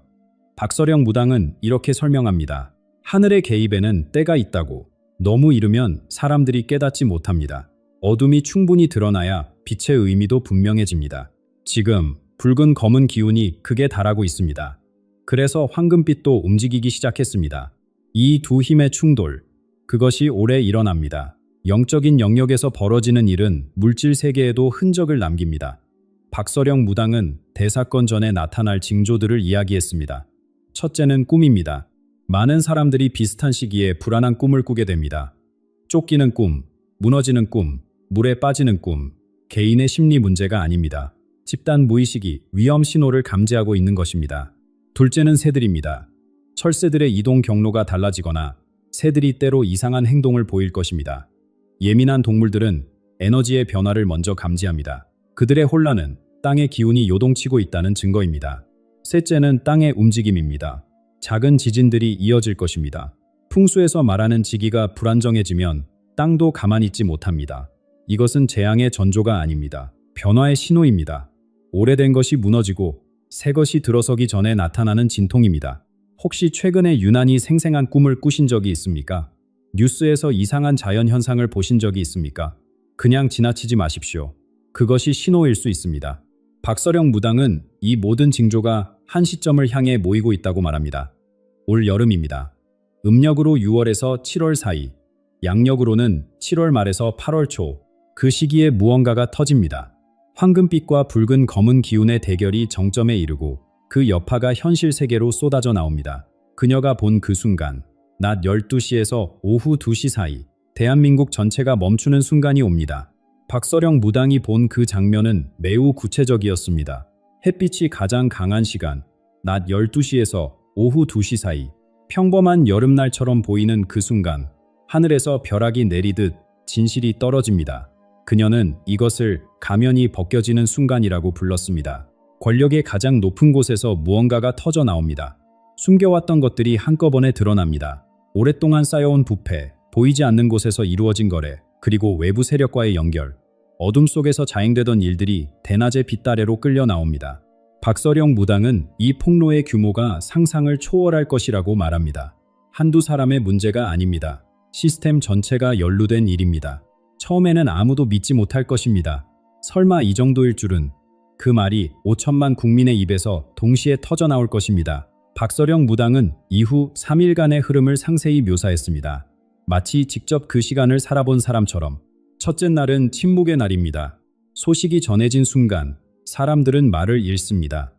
박서령 무당은 이렇게 설명합니다. 하늘의 개입에는 때가 있다고. 너무 이르면 사람들이 깨닫지 못합니다. 어둠이 충분히 드러나야 빛의 의미도 분명해집니다. 지금 붉은 검은 기운이 극에 달하고 있습니다. 그래서 황금빛도 움직이기 시작했습니다. 이 두 힘의 충돌, 그것이 오래 일어납니다. 영적인 영역에서 벌어지는 일은 물질 세계에도 흔적을 남깁니다. 박서령 무당은 대사건 전에 나타날 징조들을 이야기했습니다. 첫째는 꿈입니다. 많은 사람들이 비슷한 시기에 불안한 꿈을 꾸게 됩니다. 쫓기는 꿈, 무너지는 꿈, 물에 빠지는 꿈. 개인의 심리 문제가 아닙니다. 집단 무의식이 위험 신호를 감지하고 있는 것입니다. 둘째는 새들입니다. 철새들의 이동 경로가 달라지거나 새들이 때로 이상한 행동을 보일 것입니다. 예민한 동물들은 에너지의 변화를 먼저 감지합니다. 그들의 혼란은 땅의 기운이 요동치고 있다는 증거입니다. 셋째는 땅의 움직임입니다. 작은 지진들이 이어질 것입니다. 풍수에서 말하는 지기가 불안정해지면 땅도 가만히 있지 못합니다. 이것은 재앙의 전조가 아닙니다. 변화의 신호입니다. 오래된 것이 무너지고 새 것이 들어서기 전에 나타나는 진통입니다. 혹시 최근에 유난히 생생한 꿈을 꾸신 적이 있습니까? 뉴스에서 이상한 자연 현상을 보신 적이 있습니까? 그냥 지나치지 마십시오. 그것이 신호일 수 있습니다. 박서령 무당은 이 모든 징조가 한 시점을 향해 모이고 있다고 말합니다. 올 여름입니다. 음력으로 6월에서 7월 사이, 양력으로는 7월 말에서 8월 초, 그 시기에 무언가가 터집니다. 황금빛과 붉은 검은 기운의 대결이 정점에 이르고 그 여파가 현실 세계로 쏟아져 나옵니다. 그녀가 본 그 순간, 낮 12시에서 오후 2시 사이, 대한민국 전체가 멈추는 순간이 옵니다. 박서령 무당이 본 그 장면은 매우 구체적이었습니다. 햇빛이 가장 강한 시간, 낮 12시에서 오후 2시 사이, 평범한 여름날처럼 보이는 그 순간, 하늘에서 벼락이 내리듯 진실이 떨어집니다. 그녀는 이것을 가면이 벗겨지는 순간이라고 불렀습니다. 권력의 가장 높은 곳에서 무언가가 터져 나옵니다. 숨겨왔던 것들이 한꺼번에 드러납니다. 오랫동안 쌓여온 부패, 보이지 않는 곳에서 이루어진 거래, 그리고 외부 세력과의 연결, 어둠 속에서 자행되던 일들이 대낮의 빛 아래로 끌려 나옵니다. 박서령 무당은 이 폭로의 규모가 상상을 초월할 것이라고 말합니다. 한두 사람의 문제가 아닙니다. 시스템 전체가 연루된 일입니다. 처음에는 아무도 믿지 못할 것입니다. 설마 이 정도일 줄은. 그 말이 5천만 국민의 입에서 동시에 터져 나올 것입니다. 박서령 무당은 이후 3일간의 흐름을 상세히 묘사했습니다. 마치 직접 그 시간을 살아본 사람처럼. 첫째 날은 침묵의 날입니다. 소식이 전해진 순간 사람들은 말을 잃습니다.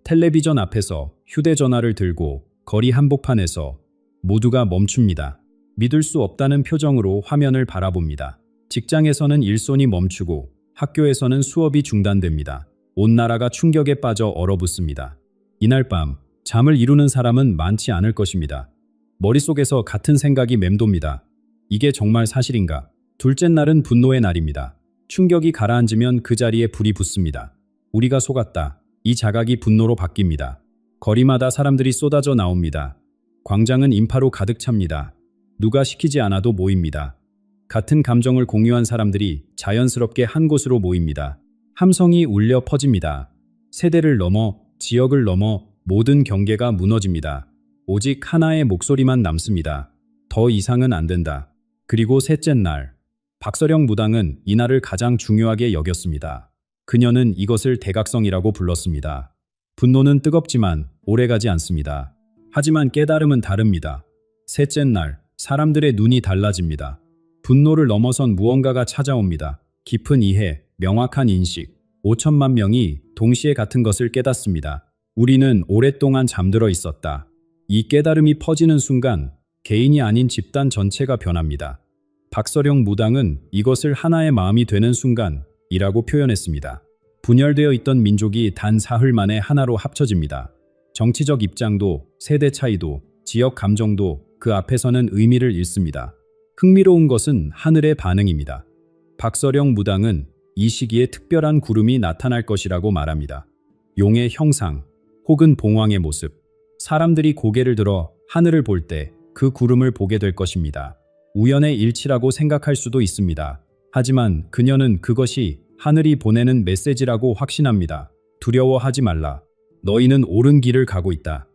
텔레비전 앞에서 휴대전화를 들고 거리 한복판에서 모두가 멈춥니다. 믿을 수 없다는 표정으로 화면을 바라봅니다. 직장에서는 일손이 멈추고 학교에서는 수업이 중단됩니다. 온 나라가 충격에 빠져 얼어붙습니다. 이날 밤 잠을 이루는 사람은 많지 않을 것입니다. 머릿속에서 같은 생각이 맴돕니다. 이게 정말 사실인가? 둘째 날은 분노의 날입니다. 충격이 가라앉으면 그 자리에 불이 붙습니다. 우리가 속았다. 이 자각이 분노로 바뀝니다. 거리마다 사람들이 쏟아져 나옵니다. 광장은 인파로 가득 찹니다. 누가 시키지 않아도 모입니다. 같은 감정을 공유한 사람들이 자연스럽게 한 곳으로 모입니다. 함성이 울려 퍼집니다. 세대를 넘어, 지역을 넘어 모든 경계가 무너집니다. 오직 하나의 목소리만 남습니다. 더 이상은 안 된다. 그리고 셋째 날, 박서령 무당은 이날을 가장 중요하게 여겼습니다. 그녀는 이것을 대각성이라고 불렀습니다. 분노는 뜨겁지만 오래가지 않습니다. 하지만 깨달음은 다릅니다. 셋째 날, 사람들의 눈이 달라집니다. 분노를 넘어선 무언가가 찾아옵니다. 깊은 이해, 명확한 인식. 5천만 명이 동시에 같은 것을 깨닫습니다. 우리는 오랫동안 잠들어 있었다. 이 깨달음이 퍼지는 순간 개인이 아닌 집단 전체가 변합니다. 박서령 무당은 이것을 하나의 마음이 되는 순간이라고 표현했습니다. 분열되어 있던 민족이 단 사흘 만에 하나로 합쳐집니다. 정치적 입장도, 세대 차이도, 지역 감정도 그 앞에서는 의미를 잃습니다. 흥미로운 것은 하늘의 반응입니다. 박서령 무당은 이 시기에 특별한 구름이 나타날 것이라고 말합니다. 용의 형상 혹은 봉황의 모습. 사람들이 고개를 들어 하늘을 볼 때 그 구름을 보게 될 것입니다. 우연의 일치라고 생각할 수도 있습니다. 하지만 그녀는 그것이 하늘이 보내는 메시지라고 확신합니다. 두려워하지 말라. 너희는 옳은 길을 가고 있다.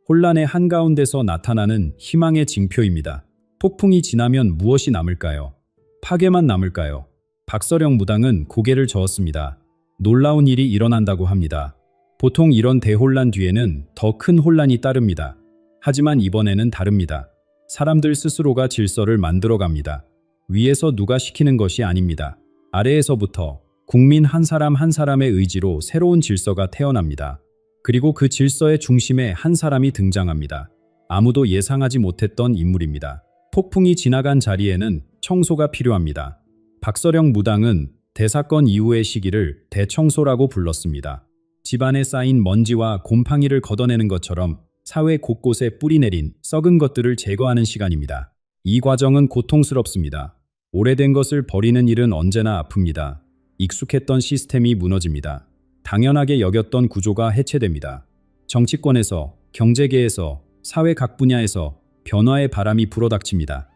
혼란의 한가운데서 나타나는 희망의 징표입니다. 폭풍이 지나면 무엇이 남을까요? 파괴만 남을까요? 박서령 무당은 고개를 저었습니다. 놀라운 일이 일어난다고 합니다. 보통 이런 대혼란 뒤에는 더 큰 혼란이 따릅니다. 하지만 이번에는 다릅니다. 사람들 스스로가 질서를 만들어갑니다. 위에서 누가 시키는 것이 아닙니다. 아래에서부터 국민 한 사람 한 사람의 의지로 새로운 질서가 태어납니다. 그리고 그 질서의 중심에 한 사람이 등장합니다. 아무도 예상하지 못했던 인물입니다. 폭풍이 지나간 자리에는 청소가 필요합니다. 박서령 무당은 대사건 이후의 시기를 대청소라고 불렀습니다. 집안에 쌓인 먼지와 곰팡이를 걷어내는 것처럼 사회 곳곳에 뿌리내린 썩은 것들을 제거하는 시간입니다. 이 과정은 고통스럽습니다. 오래된 것을 버리는 일은 언제나 아픕니다. 익숙했던 시스템이 무너집니다. 당연하게 여겼던 구조가 해체됩니다. 정치권에서, 경제계에서, 사회 각 분야에서 변화의 바람이 불어닥칩니다.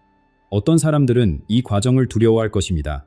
어떤 사람들은 이 과정을 두려워할 것입니다.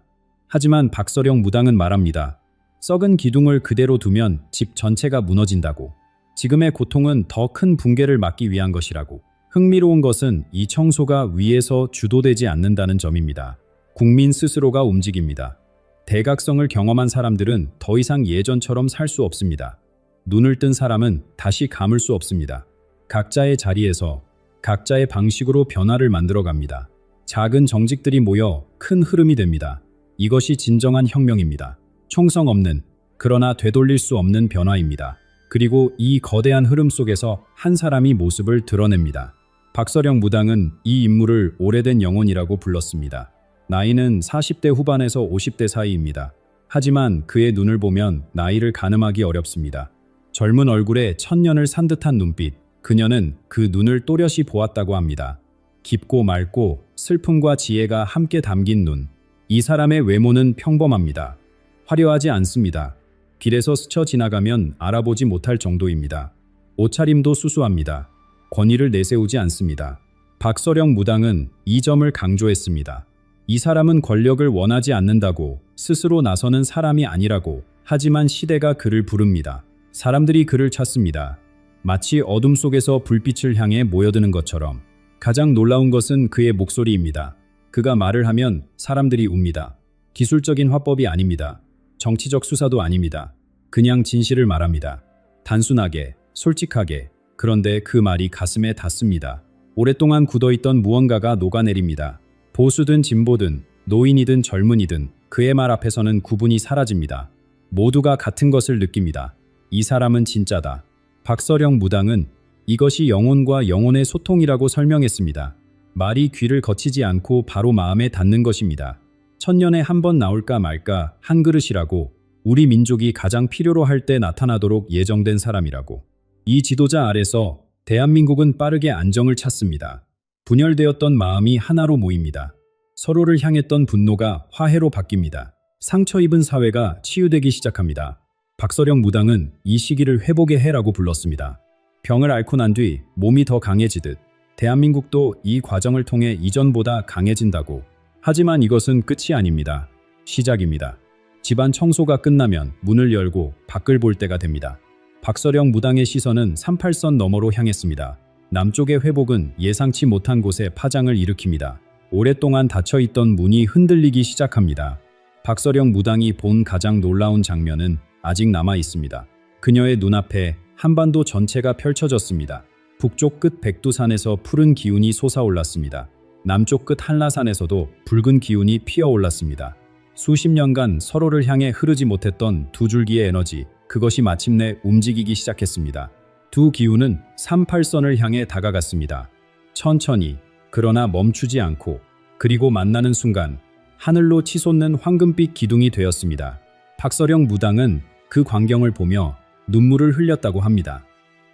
하지만 박서령 무당은 말합니다. 썩은 기둥을 그대로 두면 집 전체가 무너진다고. 지금의 고통은 더 큰 붕괴를 막기 위한 것이라고. 흥미로운 것은 이 청소가 위에서 주도되지 않는다는 점입니다. 국민 스스로가 움직입니다. 대각성을 경험한 사람들은 더 이상 예전처럼 살 수 없습니다. 눈을 뜬 사람은 다시 감을 수 없습니다. 각자의 자리에서 각자의 방식으로 변화를 만들어갑니다. 작은 정직들이 모여 큰 흐름이 됩니다. 이것이 진정한 혁명입니다. 총성 없는, 그러나 되돌릴 수 없는 변화입니다. 그리고 이 거대한 흐름 속에서 한 사람이 모습을 드러냅니다. 박서령 무당은 이 인물을 오래된 영혼이라고 불렀습니다. 나이는 40대 후반에서 50대 사이입니다. 하지만 그의 눈을 보면 나이를 가늠하기 어렵습니다. 젊은 얼굴에 천년을 산 듯한 눈빛, 그녀는 그 눈을 또렷이 보았다고 합니다. 깊고 맑고 슬픔과 지혜가 함께 담긴 눈. 이 사람의 외모는 평범합니다. 화려하지 않습니다. 길에서 스쳐 지나가면 알아보지 못할 정도입니다. 옷차림도 수수합니다. 권위를 내세우지 않습니다. 박서령 무당은 이 점을 강조했습니다. 이 사람은 권력을 원하지 않는다고, 스스로 나서는 사람이 아니라고. 하지만 시대가 그를 부릅니다. 사람들이 그를 찾습니다. 마치 어둠 속에서 불빛을 향해 모여드는 것처럼. 가장 놀라운 것은 그의 목소리입니다. 그가 말을 하면 사람들이 웁니다. 기술적인 화법이 아닙니다. 정치적 수사도 아닙니다. 그냥 진실을 말합니다. 단순하게, 솔직하게. 그런데 그 말이 가슴에 닿습니다. 오랫동안 굳어있던 무언가가 녹아내립니다. 보수든 진보든, 노인이든 젊은이든 그의 말 앞에서는 구분이 사라집니다. 모두가 같은 것을 느낍니다. 이 사람은 진짜다. 박서령 무당은 이것이 영혼과 영혼의 소통이라고 설명했습니다. 말이 귀를 거치지 않고 바로 마음에 닿는 것입니다. 천년에 한 번 나올까 말까 한 그릇이라고, 우리 민족이 가장 필요로 할 때 나타나도록 예정된 사람이라고. 이 지도자 아래서 대한민국은 빠르게 안정을 찾습니다. 분열되었던 마음이 하나로 모입니다. 서로를 향했던 분노가 화해로 바뀝니다. 상처 입은 사회가 치유되기 시작합니다. 박서령 무당은 이 시기를 회복의 해라고 불렀습니다. 병을 앓고 난 뒤 몸이 더 강해지듯 대한민국도 이 과정을 통해 이전보다 강해진다고. 하지만 이것은 끝이 아닙니다. 시작입니다. 집안 청소가 끝나면 문을 열고 밖을 볼 때가 됩니다. 박서령 무당의 시선은 38선 너머로 향했습니다. 남쪽의 회복은 예상치 못한 곳에 파장을 일으킵니다. 오랫동안 닫혀있던 문이 흔들리기 시작합니다. 박서령 무당이 본 가장 놀라운 장면은 아직 남아 있습니다. 그녀의 눈앞에 한반도 전체가 펼쳐졌습니다. 북쪽 끝 백두산에서 푸른 기운이 솟아올랐습니다. 남쪽 끝 한라산에서도 붉은 기운이 피어올랐습니다. 수십 년간 서로를 향해 흐르지 못했던 두 줄기의 에너지, 그것이 마침내 움직이기 시작했습니다. 두 기운은 38선을 향해 다가갔습니다. 천천히, 그러나 멈추지 않고, 그리고 만나는 순간 하늘로 치솟는 황금빛 기둥이 되었습니다. 박서령 무당은 그 광경을 보며 눈물을 흘렸다고 합니다.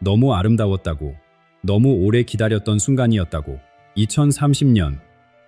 너무 아름다웠다고, 너무 오래 기다렸던 순간이었다고. 2030년,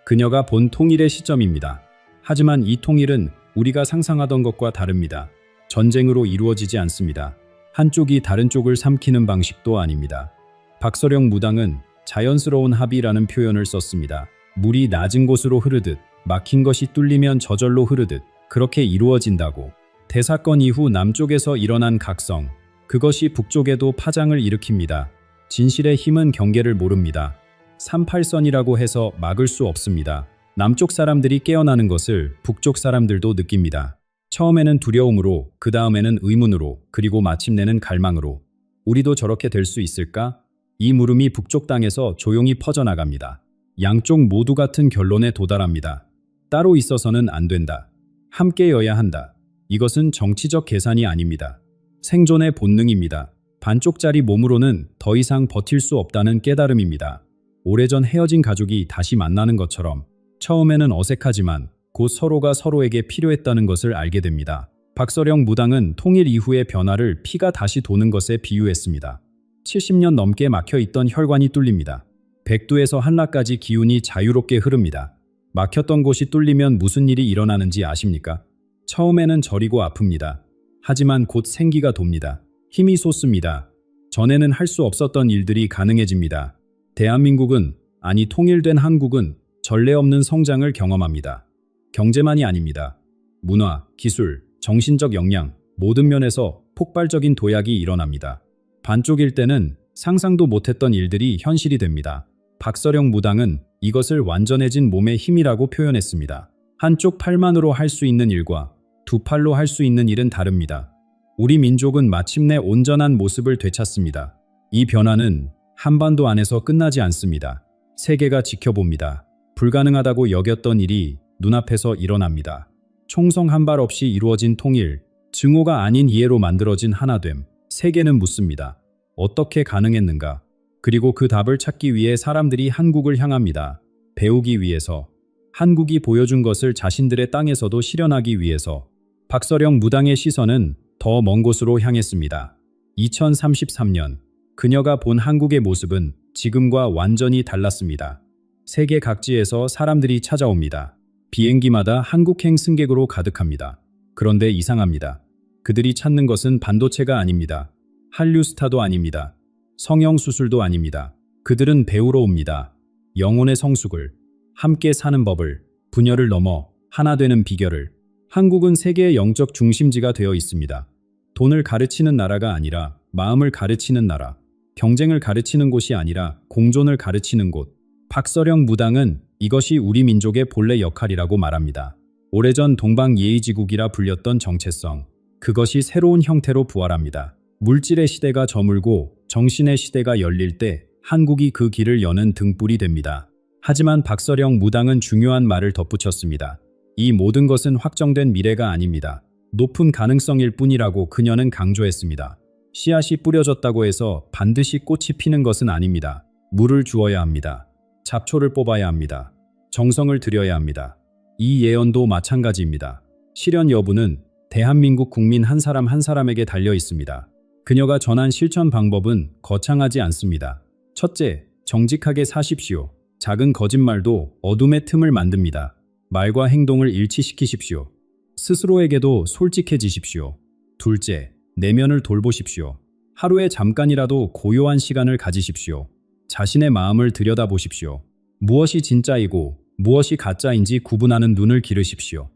그녀가 본 통일의 시점입니다. 하지만 이 통일은 우리가 상상하던 것과 다릅니다. 전쟁으로 이루어지지 않습니다. 한쪽이 다른 쪽을 삼키는 방식도 아닙니다. 박서령 무당은 자연스러운 합의라는 표현을 썼습니다. 물이 낮은 곳으로 흐르듯, 막힌 것이 뚫리면 저절로 흐르듯 그렇게 이루어진다고. 대사건 이후 남쪽에서 일어난 각성, 그것이 북쪽에도 파장을 일으킵니다. 진실의 힘은 경계를 모릅니다. 38선이라고 해서 막을 수 없습니다. 남쪽 사람들이 깨어나는 것을 북쪽 사람들도 느낍니다. 처음에는 두려움으로, 그 다음에는 의문으로, 그리고 마침내는 갈망으로. 우리도 저렇게 될 수 있을까? 이 물음이 북쪽 땅에서 조용히 퍼져나갑니다. 양쪽 모두 같은 결론에 도달합니다. 따로 있어서는 안 된다. 함께여야 한다. 이것은 정치적 계산이 아닙니다. 생존의 본능입니다. 반쪽짜리 몸으로는 더 이상 버틸 수 없다는 깨달음입니다. 오래전 헤어진 가족이 다시 만나는 것처럼 처음에는 어색하지만 곧 서로가 서로에게 필요했다는 것을 알게 됩니다. 박서령 무당은 통일 이후의 변화를 피가 다시 도는 것에 비유했습니다. 70년 넘게 막혀있던 혈관이 뚫립니다. 백두에서 한라까지 기운이 자유롭게 흐릅니다. 막혔던 곳이 뚫리면 무슨 일이 일어나는지 아십니까? 처음에는 저리고 아픕니다. 하지만 곧 생기가 돕니다. 힘이 솟습니다. 전에는 할 수 없었던 일들이 가능해집니다. 대한민국은, 아니 통일된 한국은 전례 없는 성장을 경험합니다. 경제만이 아닙니다. 문화, 기술, 정신적 역량, 모든 면에서 폭발적인 도약이 일어납니다. 반쪽일 때는 상상도 못했던 일들이 현실이 됩니다. 박서령 무당은 이것을 완전해진 몸의 힘이라고 표현했습니다. 한쪽 팔만으로 할 수 있는 일과 두 팔로 할 수 있는 일은 다릅니다. 우리 민족은 마침내 온전한 모습을 되찾습니다. 이 변화는 한반도 안에서 끝나지 않습니다. 세계가 지켜봅니다. 불가능하다고 여겼던 일이 눈앞에서 일어납니다. 총성 한 발 없이 이루어진 통일, 증오가 아닌 이해로 만들어진 하나됨. 세계는 묻습니다. 어떻게 가능했는가? 그리고 그 답을 찾기 위해 사람들이 한국을 향합니다. 배우기 위해서, 한국이 보여준 것을 자신들의 땅에서도 실현하기 위해서 박서령 무당의 시선은 더 먼 곳으로 향했습니다. 2033년 그녀가 본 한국의 모습은 지금과 완전히 달랐습니다. 세계 각지에서 사람들이 찾아옵니다. 비행기마다 한국행 승객으로 가득합니다. 그런데 이상합니다. 그들이 찾는 것은 반도체가 아닙니다. 한류 스타도 아닙니다. 성형수술도 아닙니다. 그들은 배우러 옵니다. 영혼의 성숙을, 함께 사는 법을, 분열을 넘어 하나 되는 비결을. 한국은 세계의 영적 중심지가 되어 있습니다. 돈을 가르치는 나라가 아니라 마음을 가르치는 나라, 경쟁을 가르치는 곳이 아니라 공존을 가르치는 곳. 박서령 무당은 이것이 우리 민족의 본래 역할이라고 말합니다. 오래전 동방예의지국이라 불렸던 정체성, 그것이 새로운 형태로 부활합니다. 물질의 시대가 저물고 정신의 시대가 열릴 때 한국이 그 길을 여는 등불이 됩니다. 하지만 박서령 무당은 중요한 말을 덧붙였습니다. 이 모든 것은 확정된 미래가 아닙니다. 높은 가능성일 뿐이라고 그녀는 강조했습니다. 씨앗이 뿌려졌다고 해서 반드시 꽃이 피는 것은 아닙니다. 물을 주어야 합니다. 잡초를 뽑아야 합니다. 정성을 들여야 합니다. 이 예언도 마찬가지입니다. 실현 여부는 대한민국 국민 한 사람 한 사람에게 달려 있습니다. 그녀가 전한 실천 방법은 거창하지 않습니다. 첫째, 정직하게 사십시오. 작은 거짓말도 어둠의 틈을 만듭니다. 말과 행동을 일치시키십시오. 스스로에게도 솔직해지십시오. 둘째, 내면을 돌보십시오. 하루에 잠깐이라도 고요한 시간을 가지십시오. 자신의 마음을 들여다보십시오. 무엇이 진짜이고 무엇이 가짜인지 구분하는 눈을 기르십시오.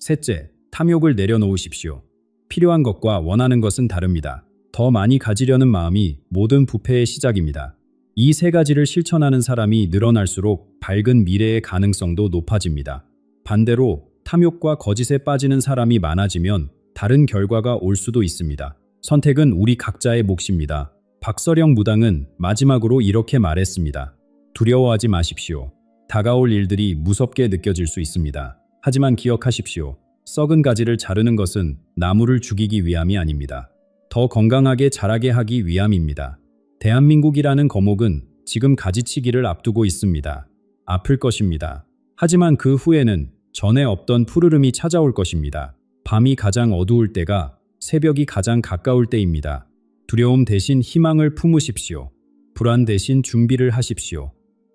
셋째, 탐욕을 내려놓으십시오. 필요한 것과 원하는 것은 다릅니다. 더 많이 가지려는 마음이 모든 부패의 시작입니다. 이 세 가지를 실천하는 사람이 늘어날수록 밝은 미래의 가능성도 높아집니다. 반대로 탐욕과 거짓에 빠지는 사람이 많아지면 다른 결과가 올 수도 있습니다. 선택은 우리 각자의 몫입니다. 박서령 무당은 마지막으로 이렇게 말했습니다. 두려워하지 마십시오. 다가올 일들이 무섭게 느껴질 수 있습니다. 하지만 기억하십시오. 썩은 가지를 자르는 것은 나무를 죽이기 위함이 아닙니다. 더 건강하게 자라게 하기 위함입니다. 대한민국이라는 거목은 지금 가지치기를 앞두고 있습니다. 아플 것입니다. 하지만 그 후에는 전에 없던 푸르름이 찾아올 것입니다. 밤이 가장 어두울 때가 새벽이 가장 가까울 때입니다. 두려움 대신 희망을 품으십시오. 불안 대신 준비를 하십시오.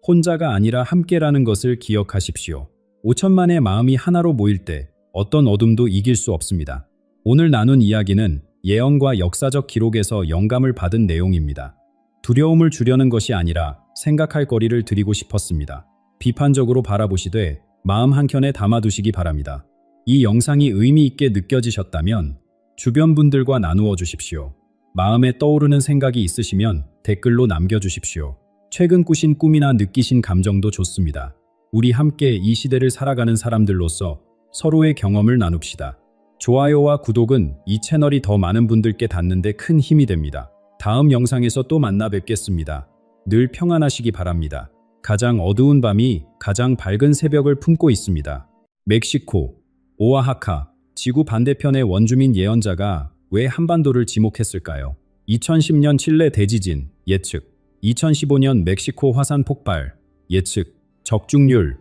혼자가 아니라 함께라는 것을 기억하십시오. 5천만의 마음이 하나로 모일 때 어떤 어둠도 이길 수 없습니다. 오늘 나눈 이야기는 예언과 역사적 기록에서 영감을 받은 내용입니다. 두려움을 주려는 것이 아니라 생각할 거리를 드리고 싶었습니다. 비판적으로 바라보시되 마음 한켠에 담아두시기 바랍니다. 이 영상이 의미 있게 느껴지셨다면 주변 분들과 나누어 주십시오. 마음에 떠오르는 생각이 있으시면 댓글로 남겨주십시오. 최근 꾸신 꿈이나 느끼신 감정도 좋습니다. 우리 함께 이 시대를 살아가는 사람들로서 서로의 경험을 나눕시다. 좋아요와 구독은 이 채널이 더 많은 분들께 닿는 데 큰 힘이 됩니다. 다음 영상에서 또 만나 뵙겠습니다. 늘 평안하시기 바랍니다. 가장 어두운 밤이 가장 밝은 새벽을 품고 있습니다. 멕시코, 오아하카, 지구 반대편의 원주민 예언자가 왜 한반도를 지목했을까요? 2010년 칠레 대지진 예측, 2015년 멕시코 화산 폭발 예측, 적중률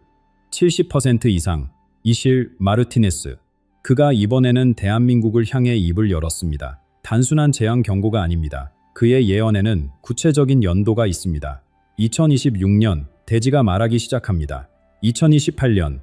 70% 이상, 이실 마르티네스. 그가 이번에는 대한민국을 향해 입을 열었습니다. 단순한 재앙 경고가 아닙니다. 그의 예언에는 구체적인 연도가 있습니다. 2026년 대지가 말하기 시작합니다. 2028년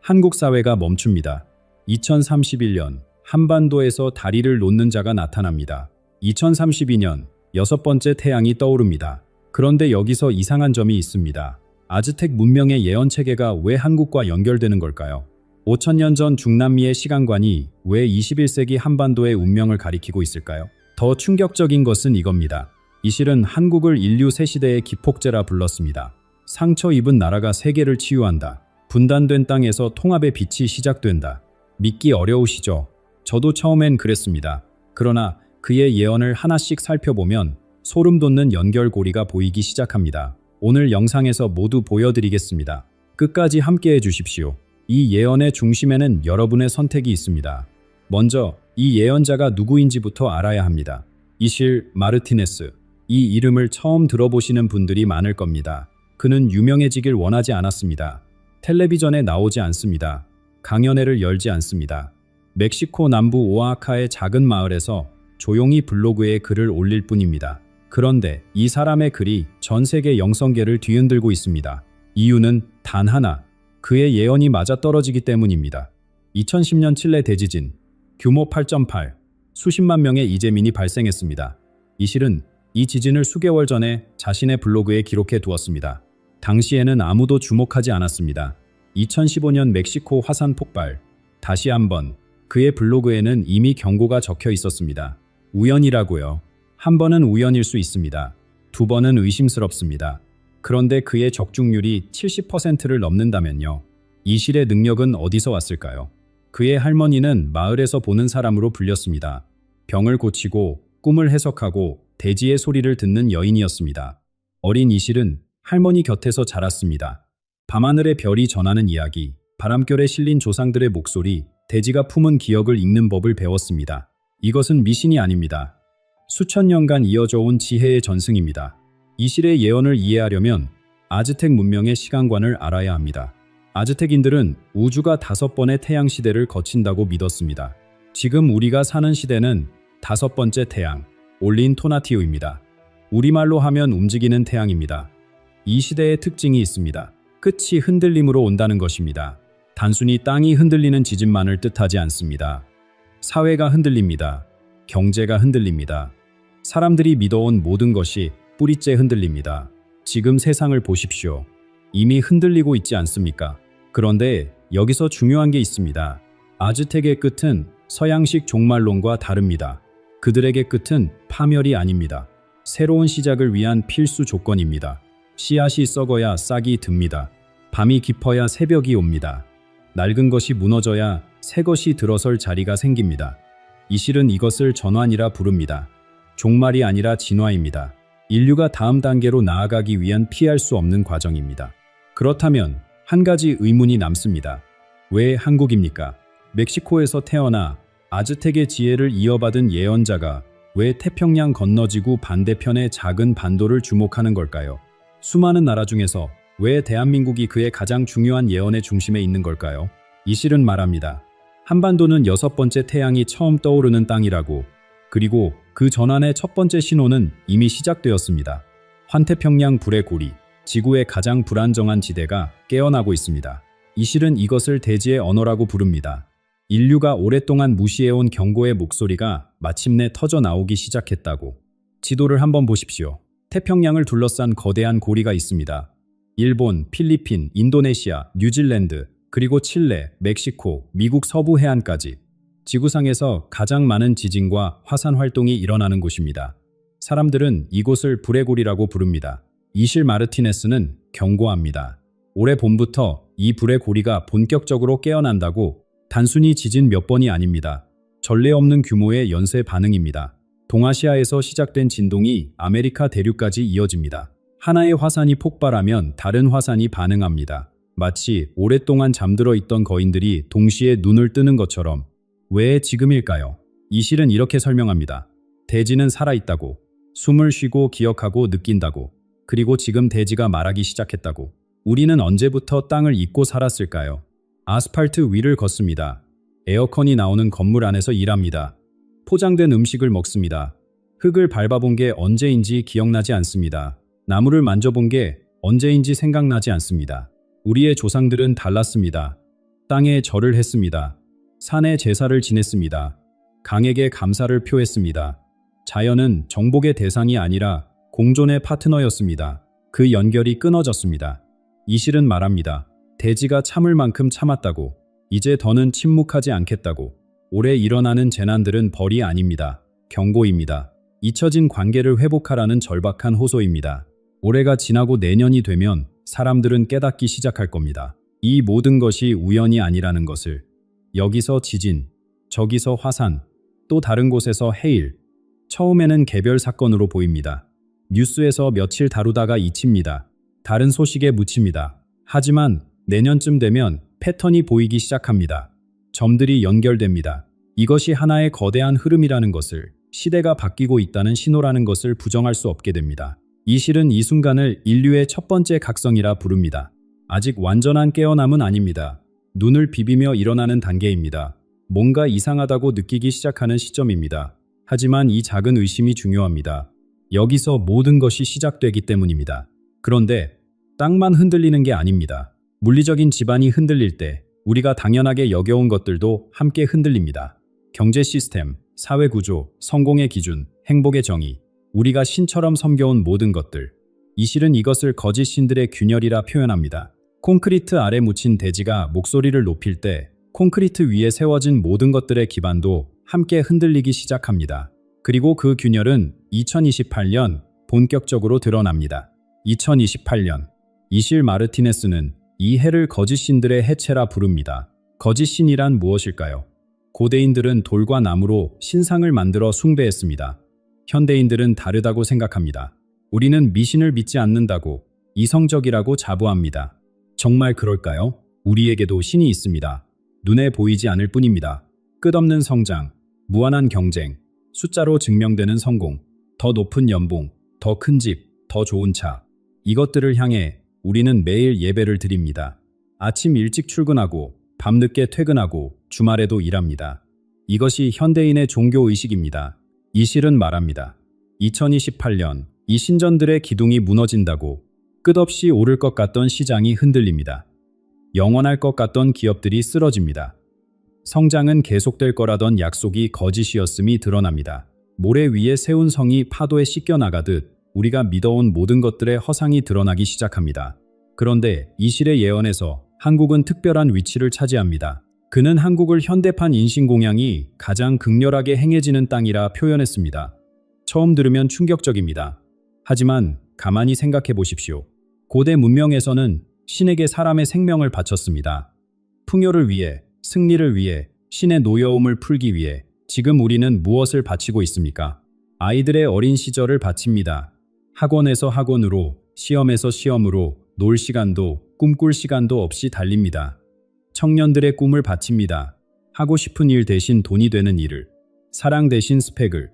한국 사회가 멈춥니다. 2031년 한반도에서 다리를 놓는 자가 나타납니다. 2032년 여섯 번째 태양이 떠오릅니다. 그런데 여기서 이상한 점이 있습니다. 아즈텍 문명의 예언 체계가 왜 한국과 연결되는 걸까요? 5천년 전 중남미의 시간관이 왜 21세기 한반도의 운명을 가리키고 있을까요? 더 충격적인 것은 이겁니다. 이실은 한국을 인류 새 시대의 기폭제라 불렀습니다. 상처 입은 나라가 세계를 치유한다. 분단된 땅에서 통합의 빛이 시작된다. 믿기 어려우시죠? 저도 처음엔 그랬습니다. 그러나 그의 예언을 하나씩 살펴보면 소름 돋는 연결고리가 보이기 시작합니다. 오늘 영상에서 모두 보여드리겠습니다. 끝까지 함께해 주십시오. 이 예언의 중심에는 여러분의 선택이 있습니다. 먼저 이 예언자가 누구인지부터 알아야 합니다. 이실 마르티네스. 이 이름을 처음 들어보시는 분들이 많을 겁니다. 그는 유명해지길 원하지 않았습니다. 텔레비전에 나오지 않습니다. 강연회를 열지 않습니다. 멕시코 남부 오아하카의 작은 마을에서 조용히 블로그에 글을 올릴 뿐입니다. 그런데 이 사람의 글이 전 세계 영성계를 뒤흔들고 있습니다. 이유는 단 하나, 그의 예언이 맞아떨어지기 때문입니다. 2010년 칠레 대지진, 규모 8.8, 수십만 명의 이재민이 발생했습니다. 이 실은 이 지진을 수개월 전에 자신의 블로그에 기록해 두었습니다. 당시에는 아무도 주목하지 않았습니다. 2015년 멕시코 화산 폭발, 다시 한번 그의 블로그에는 이미 경고가 적혀 있었습니다. 우연이라고요. 한 번은 우연일 수 있습니다. 두 번은 의심스럽습니다. 그런데 그의 적중률이 70%를 넘는다면요. 이 실의 능력은 어디서 왔을까요? 그의 할머니는 마을에서 보는 사람으로 불렸습니다. 병을 고치고 꿈을 해석하고 대지의 소리를 듣는 여인이었습니다. 어린 이실은 할머니 곁에서 자랐습니다. 밤하늘의 별이 전하는 이야기, 바람결에 실린 조상들의 목소리, 대지가 품은 기억을 읽는 법을 배웠습니다. 이것은 미신이 아닙니다. 수천 년간 이어져 온 지혜의 전승입니다. 이 실의 예언을 이해하려면 아즈텍 문명의 시간관을 알아야 합니다. 아즈텍인들은 우주가 5번의 태양 시대를 거친다고 믿었습니다. 지금 우리가 사는 시대는 5번째 태양, 올린 토나티우입니다. 우리말로 하면 움직이는 태양입니다. 이 시대의 특징이 있습니다. 끝이 흔들림으로 온다는 것입니다. 단순히 땅이 흔들리는 지진만을 뜻하지 않습니다. 사회가 흔들립니다. 경제가 흔들립니다. 사람들이 믿어온 모든 것이 뿌리째 흔들립니다. 지금 세상을 보십시오. 이미 흔들리고 있지 않습니까? 그런데 여기서 중요한 게 있습니다. 아즈텍의 끝은 서양식 종말론과 다릅니다. 그들에게 끝은 파멸이 아닙니다. 새로운 시작을 위한 필수 조건입니다. 씨앗이 썩어야 싹이 듭니다. 밤이 깊어야 새벽이 옵니다. 낡은 것이 무너져야 새 것이 들어설 자리가 생깁니다. 이 실은 이것을 전환이라 부릅니다. 종말이 아니라 진화입니다. 인류가 다음 단계로 나아가기 위한 피할 수 없는 과정입니다. 그렇다면 한 가지 의문이 남습니다. 왜 한국입니까? 멕시코에서 태어나 아즈텍의 지혜를 이어받은 예언자가 왜 태평양 건너지구 반대편의 작은 반도를 주목하는 걸까요? 수많은 나라 중에서 왜 대한민국이 그의 가장 중요한 예언의 중심에 있는 걸까요? 이 실은 말합니다. 한반도는 6번째 태양이 처음 떠오르는 땅이라고. 그리고 그 전환의 첫 번째 신호는 이미 시작되었습니다. 환태평양 불의 고리, 지구의 가장 불안정한 지대가 깨어나고 있습니다. 이 실은 이것을 대지의 언어라고 부릅니다. 인류가 오랫동안 무시해온 경고의 목소리가 마침내 터져 나오기 시작했다고. 지도를 한번 보십시오. 태평양을 둘러싼 거대한 고리가 있습니다. 일본, 필리핀, 인도네시아, 뉴질랜드, 그리고 칠레, 멕시코, 미국 서부 해안까지 지구상에서 가장 많은 지진과 화산 활동이 일어나는 곳입니다. 사람들은 이곳을 불의 고리라고 부릅니다. 이실 마르티네스는 경고합니다. 올해 봄부터 이 불의 고리가 본격적으로 깨어난다고. 단순히 지진 몇 번이 아닙니다. 전례 없는 규모의 연쇄 반응입니다. 동아시아에서 시작된 진동이 아메리카 대륙까지 이어집니다. 하나의 화산이 폭발하면 다른 화산이 반응합니다. 마치 오랫동안 잠들어 있던 거인들이 동시에 눈을 뜨는 것처럼. 왜 지금일까요? 이 실은 이렇게 설명합니다. 대지는 살아있다고. 숨을 쉬고 기억하고 느낀다고. 그리고 지금 대지가 말하기 시작했다고. 우리는 언제부터 땅을 잊고 살았을까요? 아스팔트 위를 걷습니다. 에어컨이 나오는 건물 안에서 일합니다. 포장된 음식을 먹습니다. 흙을 밟아본 게 언제인지 기억나지 않습니다. 나무를 만져본 게 언제인지 생각나지 않습니다. 우리의 조상들은 달랐습니다. 땅에 절을 했습니다. 산에 제사를 지냈습니다. 강에게 감사를 표했습니다. 자연은 정복의 대상이 아니라 공존의 파트너였습니다. 그 연결이 끊어졌습니다. 이 실은 말합니다. 대지가 참을 만큼 참았다고. 이제 더는 침묵하지 않겠다고. 올해 일어나는 재난들은 벌이 아닙니다. 경고입니다. 잊혀진 관계를 회복하라는 절박한 호소입니다. 올해가 지나고 내년이 되면 사람들은 깨닫기 시작할 겁니다. 이 모든 것이 우연이 아니라는 것을. 여기서 지진, 저기서 화산, 또 다른 곳에서 해일. 처음에는 개별 사건으로 보입니다. 뉴스에서 며칠 다루다가 잊힙니다. 다른 소식에 묻힙니다. 하지만 내년쯤 되면 패턴이 보이기 시작합니다. 점들이 연결됩니다. 이것이 하나의 거대한 흐름이라는 것을, 시대가 바뀌고 있다는 신호라는 것을 부정할 수 없게 됩니다. 이 실은 이 순간을 인류의 첫 번째 각성이라 부릅니다. 아직 완전한 깨어남은 아닙니다. 눈을 비비며 일어나는 단계입니다. 뭔가 이상하다고 느끼기 시작하는 시점입니다. 하지만 이 작은 의심이 중요합니다. 여기서 모든 것이 시작되기 때문입니다. 그런데 땅만 흔들리는 게 아닙니다. 물리적인 지반이 흔들릴 때 우리가 당연하게 여겨온 것들도 함께 흔들립니다. 경제 시스템, 사회 구조, 성공의 기준, 행복의 정의, 우리가 신처럼 섬겨온 모든 것들. 이 실은 이것을 거짓 신들의 균열이라 표현합니다. 콘크리트 아래 묻힌 대지가 목소리를 높일 때 콘크리트 위에 세워진 모든 것들의 기반도 함께 흔들리기 시작합니다. 그리고 그 균열은 2028년 본격적으로 드러납니다. 2028년, 이실 마르티네스는 이 해를 거짓 신들의 해체라 부릅니다. 거짓 신이란 무엇일까요? 고대인들은 돌과 나무로 신상을 만들어 숭배했습니다. 현대인들은 다르다고 생각합니다. 우리는 미신을 믿지 않는다고, 이성적이라고 자부합니다. 정말 그럴까요? 우리에게도 신이 있습니다. 눈에 보이지 않을 뿐입니다. 끝없는 성장, 무한한 경쟁, 숫자로 증명되는 성공, 더 높은 연봉, 더 큰 집, 더 좋은 차. 이것들을 향해 우리는 매일 예배를 드립니다. 아침 일찍 출근하고 밤늦게 퇴근하고 주말에도 일합니다. 이것이 현대인의 종교의식입니다. 이 실은 말합니다. 2028년 이 신전들의 기둥이 무너진다고 끝없이 오를 것 같던 시장이 흔들립니다. 영원할 것 같던 기업들이 쓰러집니다. 성장은 계속될 거라던 약속이 거짓이었음이 드러납니다. 모래 위에 세운 성이 파도에 씻겨나가듯 우리가 믿어온 모든 것들의 허상이 드러나기 시작합니다. 그런데 이 실의 예언에서 한국은 특별한 위치를 차지합니다. 그는 한국을 현대판 인신공양이 가장 극렬하게 행해지는 땅이라 표현했습니다. 처음 들으면 충격적입니다. 하지만 가만히 생각해 보십시오. 고대 문명에서는 신에게 사람의 생명을 바쳤습니다. 풍요를 위해, 승리를 위해, 신의 노여움을 풀기 위해 지금 우리는 무엇을 바치고 있습니까? 아이들의 어린 시절을 바칩니다. 학원에서 학원으로, 시험에서 시험으로, 놀 시간도, 꿈꿀 시간도 없이 달립니다. 청년들의 꿈을 바칩니다. 하고 싶은 일 대신 돈이 되는 일을, 사랑 대신 스펙을,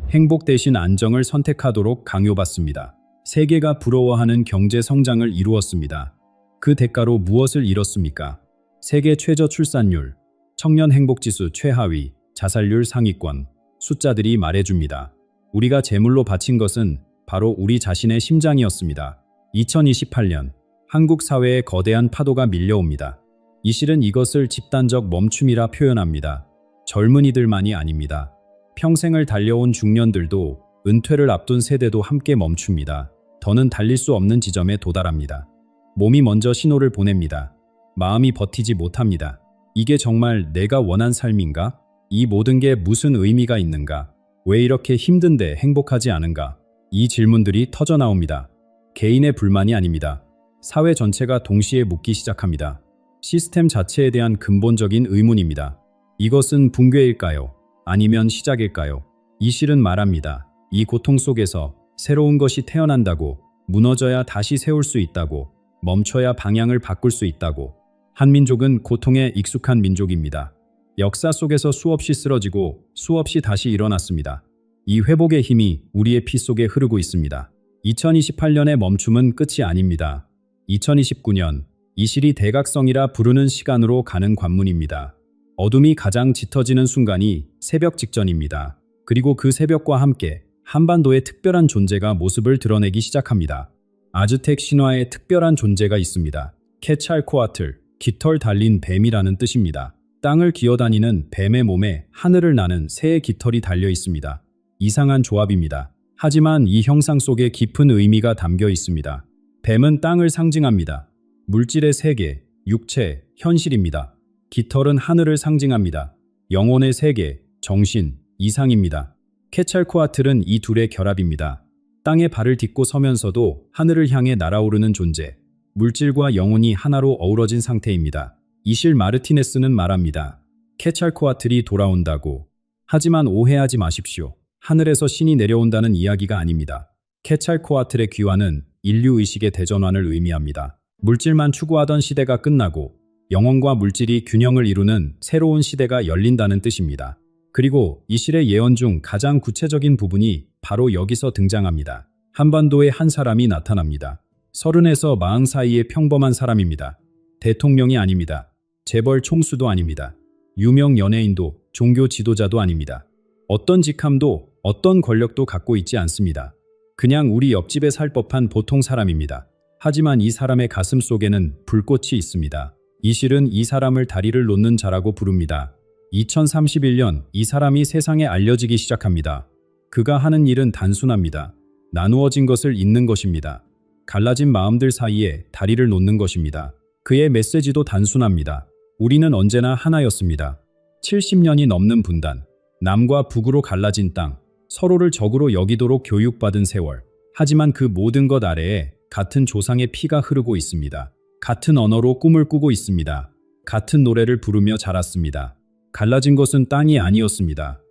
행복 대신 안정을 선택하도록 강요받습니다. 세계가 부러워하는 경제 성장을 이루었습니다. 그 대가로 무엇을 잃었습니까? 세계 최저 출산율, 청년 행복지수 최하위, 자살률 상위권, 숫자들이 말해줍니다. 우리가 제물로 바친 것은 바로 우리 자신의 심장이었습니다. 2028년, 한국 사회에 거대한 파도가 밀려옵니다. 이 실은 이것을 집단적 멈춤이라 표현합니다. 젊은이들만이 아닙니다. 평생을 달려온 중년들도, 은퇴를 앞둔 세대도 함께 멈춥니다. 더는 달릴 수 없는 지점에 도달합니다. 몸이 먼저 신호를 보냅니다. 마음이 버티지 못합니다. 이게 정말 내가 원한 삶인가? 이 모든 게 무슨 의미가 있는가? 왜 이렇게 힘든데 행복하지 않은가? 이 질문들이 터져나옵니다. 개인의 불만이 아닙니다. 사회 전체가 동시에 묻기 시작합니다. 시스템 자체에 대한 근본적인 의문입니다. 이것은 붕괴일까요? 아니면 시작일까요? 이 실은 말합니다. 이 고통 속에서 새로운 것이 태어난다고, 무너져야 다시 세울 수 있다고, 멈춰야 방향을 바꿀 수 있다고. 한민족은 고통에 익숙한 민족입니다. 역사 속에서 수없이 쓰러지고 수없이 다시 일어났습니다. 이 회복의 힘이 우리의 피 속에 흐르고 있습니다. 2028년의 멈춤은 끝이 아닙니다. 2029년, 이 실이 대각성이라 부르는 시간으로 가는 관문입니다. 어둠이 가장 짙어지는 순간이 새벽 직전입니다. 그리고 그 새벽과 함께 한반도의 특별한 존재가 모습을 드러내기 시작합니다. 아즈텍 신화에 특별한 존재가 있습니다. 케찰코아틀, 깃털 달린 뱀이라는 뜻입니다. 땅을 기어다니는 뱀의 몸에 하늘을 나는 새의 깃털이 달려 있습니다. 이상한 조합입니다. 하지만 이 형상 속에 깊은 의미가 담겨 있습니다. 뱀은 땅을 상징합니다. 물질의 세계, 육체, 현실입니다. 깃털은 하늘을 상징합니다. 영혼의 세계, 정신, 이상입니다. 케찰코아틀은 이 둘의 결합입니다. 땅에 발을 딛고 서면서도 하늘을 향해 날아오르는 존재, 물질과 영혼이 하나로 어우러진 상태입니다. 이실 마르티네스는 말합니다. 케찰코아틀이 돌아온다고. 하지만 오해하지 마십시오. 하늘에서 신이 내려온다는 이야기가 아닙니다. 케찰코아틀의 귀환은 인류의식의 대전환을 의미합니다. 물질만 추구하던 시대가 끝나고 영혼과 물질이 균형을 이루는 새로운 시대가 열린다는 뜻입니다. 그리고 이 실의 예언 중 가장 구체적인 부분이 바로 여기서 등장합니다. 한반도에 한 사람이 나타납니다. 30에서 40 사이의 평범한 사람입니다. 대통령이 아닙니다. 재벌 총수도 아닙니다. 유명 연예인도 종교 지도자도 아닙니다. 어떤 직함도 어떤 권력도 갖고 있지 않습니다. 그냥 우리 옆집에 살 법한 보통 사람입니다. 하지만 이 사람의 가슴 속에는 불꽃이 있습니다. 이 실은 이 사람을 다리를 놓는 자라고 부릅니다. 2031년 이 사람이 세상에 알려지기 시작합니다. 그가 하는 일은 단순합니다. 나누어진 것을 잇는 것입니다. 갈라진 마음들 사이에 다리를 놓는 것입니다. 그의 메시지도 단순합니다. 우리는 언제나 하나였습니다. 70년이 넘는 분단, 남과 북으로 갈라진 땅, 서로를 적으로 여기도록 교육받은 세월. 하지만 그 모든 것 아래에 같은 조상의 피가 흐르고 있습니다. 같은 언어로 꿈을 꾸고 있습니다. 같은 노래를 부르며 자랐습니다. 갈라진 것은 땅이 아니었습니다.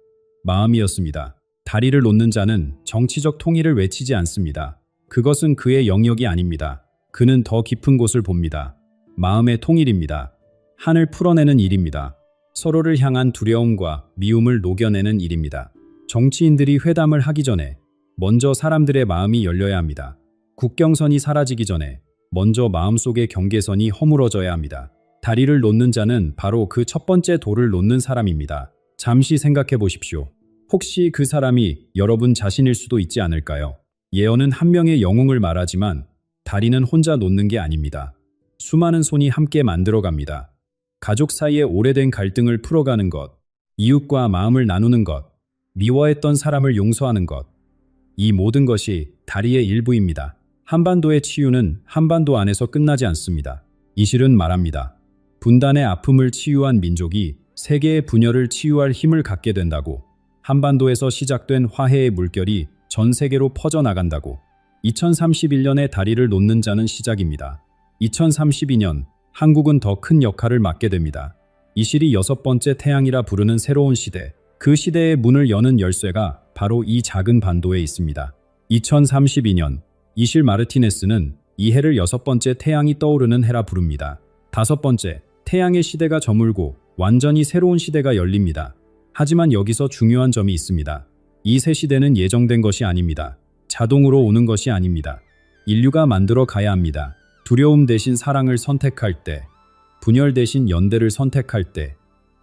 마음이었습니다. 다리를 놓는 자는 정치적 통일을 외치지 않습니다. 그것은 그의 영역이 아닙니다. 그는 더 깊은 곳을 봅니다. 마음의 통일입니다. 한을 풀어내는 일입니다. 서로를 향한 두려움과 미움을 녹여내는 일입니다. 정치인들이 회담을 하기 전에 먼저 사람들의 마음이 열려야 합니다. 국경선이 사라지기 전에 먼저 마음속의 경계선이 허물어져야 합니다. 다리를 놓는 자는 바로 그 첫 번째 돌을 놓는 사람입니다. 잠시 생각해 보십시오. 혹시 그 사람이 여러분 자신일 수도 있지 않을까요? 예언은 한 명의 영웅을 말하지만 다리는 혼자 놓는 게 아닙니다. 수많은 손이 함께 만들어갑니다. 가족 사이의 오래된 갈등을 풀어가는 것, 이웃과 마음을 나누는 것, 미워했던 사람을 용서하는 것, 이 모든 것이 다리의 일부입니다. 한반도의 치유는 한반도 안에서 끝나지 않습니다. 이 실은 말합니다. 분단의 아픔을 치유한 민족이 세계의 분열을 치유할 힘을 갖게 된다고. 한반도에서 시작된 화해의 물결이 전 세계로 퍼져나간다고. 2031년에 다리를 놓는 자는 시작입니다. 2032년 한국은 더 큰 역할을 맡게 됩니다. 이 실이 6번째 태양이라 부르는 새로운 시대, 그 시대의 문을 여는 열쇠가 바로 이 작은 반도에 있습니다. 2032년 이실 마르티네스는 이 해를 6번째 태양이 떠오르는 해라 부릅니다. 5번째, 태양의 시대가 저물고 완전히 새로운 시대가 열립니다. 하지만 여기서 중요한 점이 있습니다. 이 새 시대는 예정된 것이 아닙니다. 자동으로 오는 것이 아닙니다. 인류가 만들어 가야 합니다. 두려움 대신 사랑을 선택할 때, 분열 대신 연대를 선택할 때,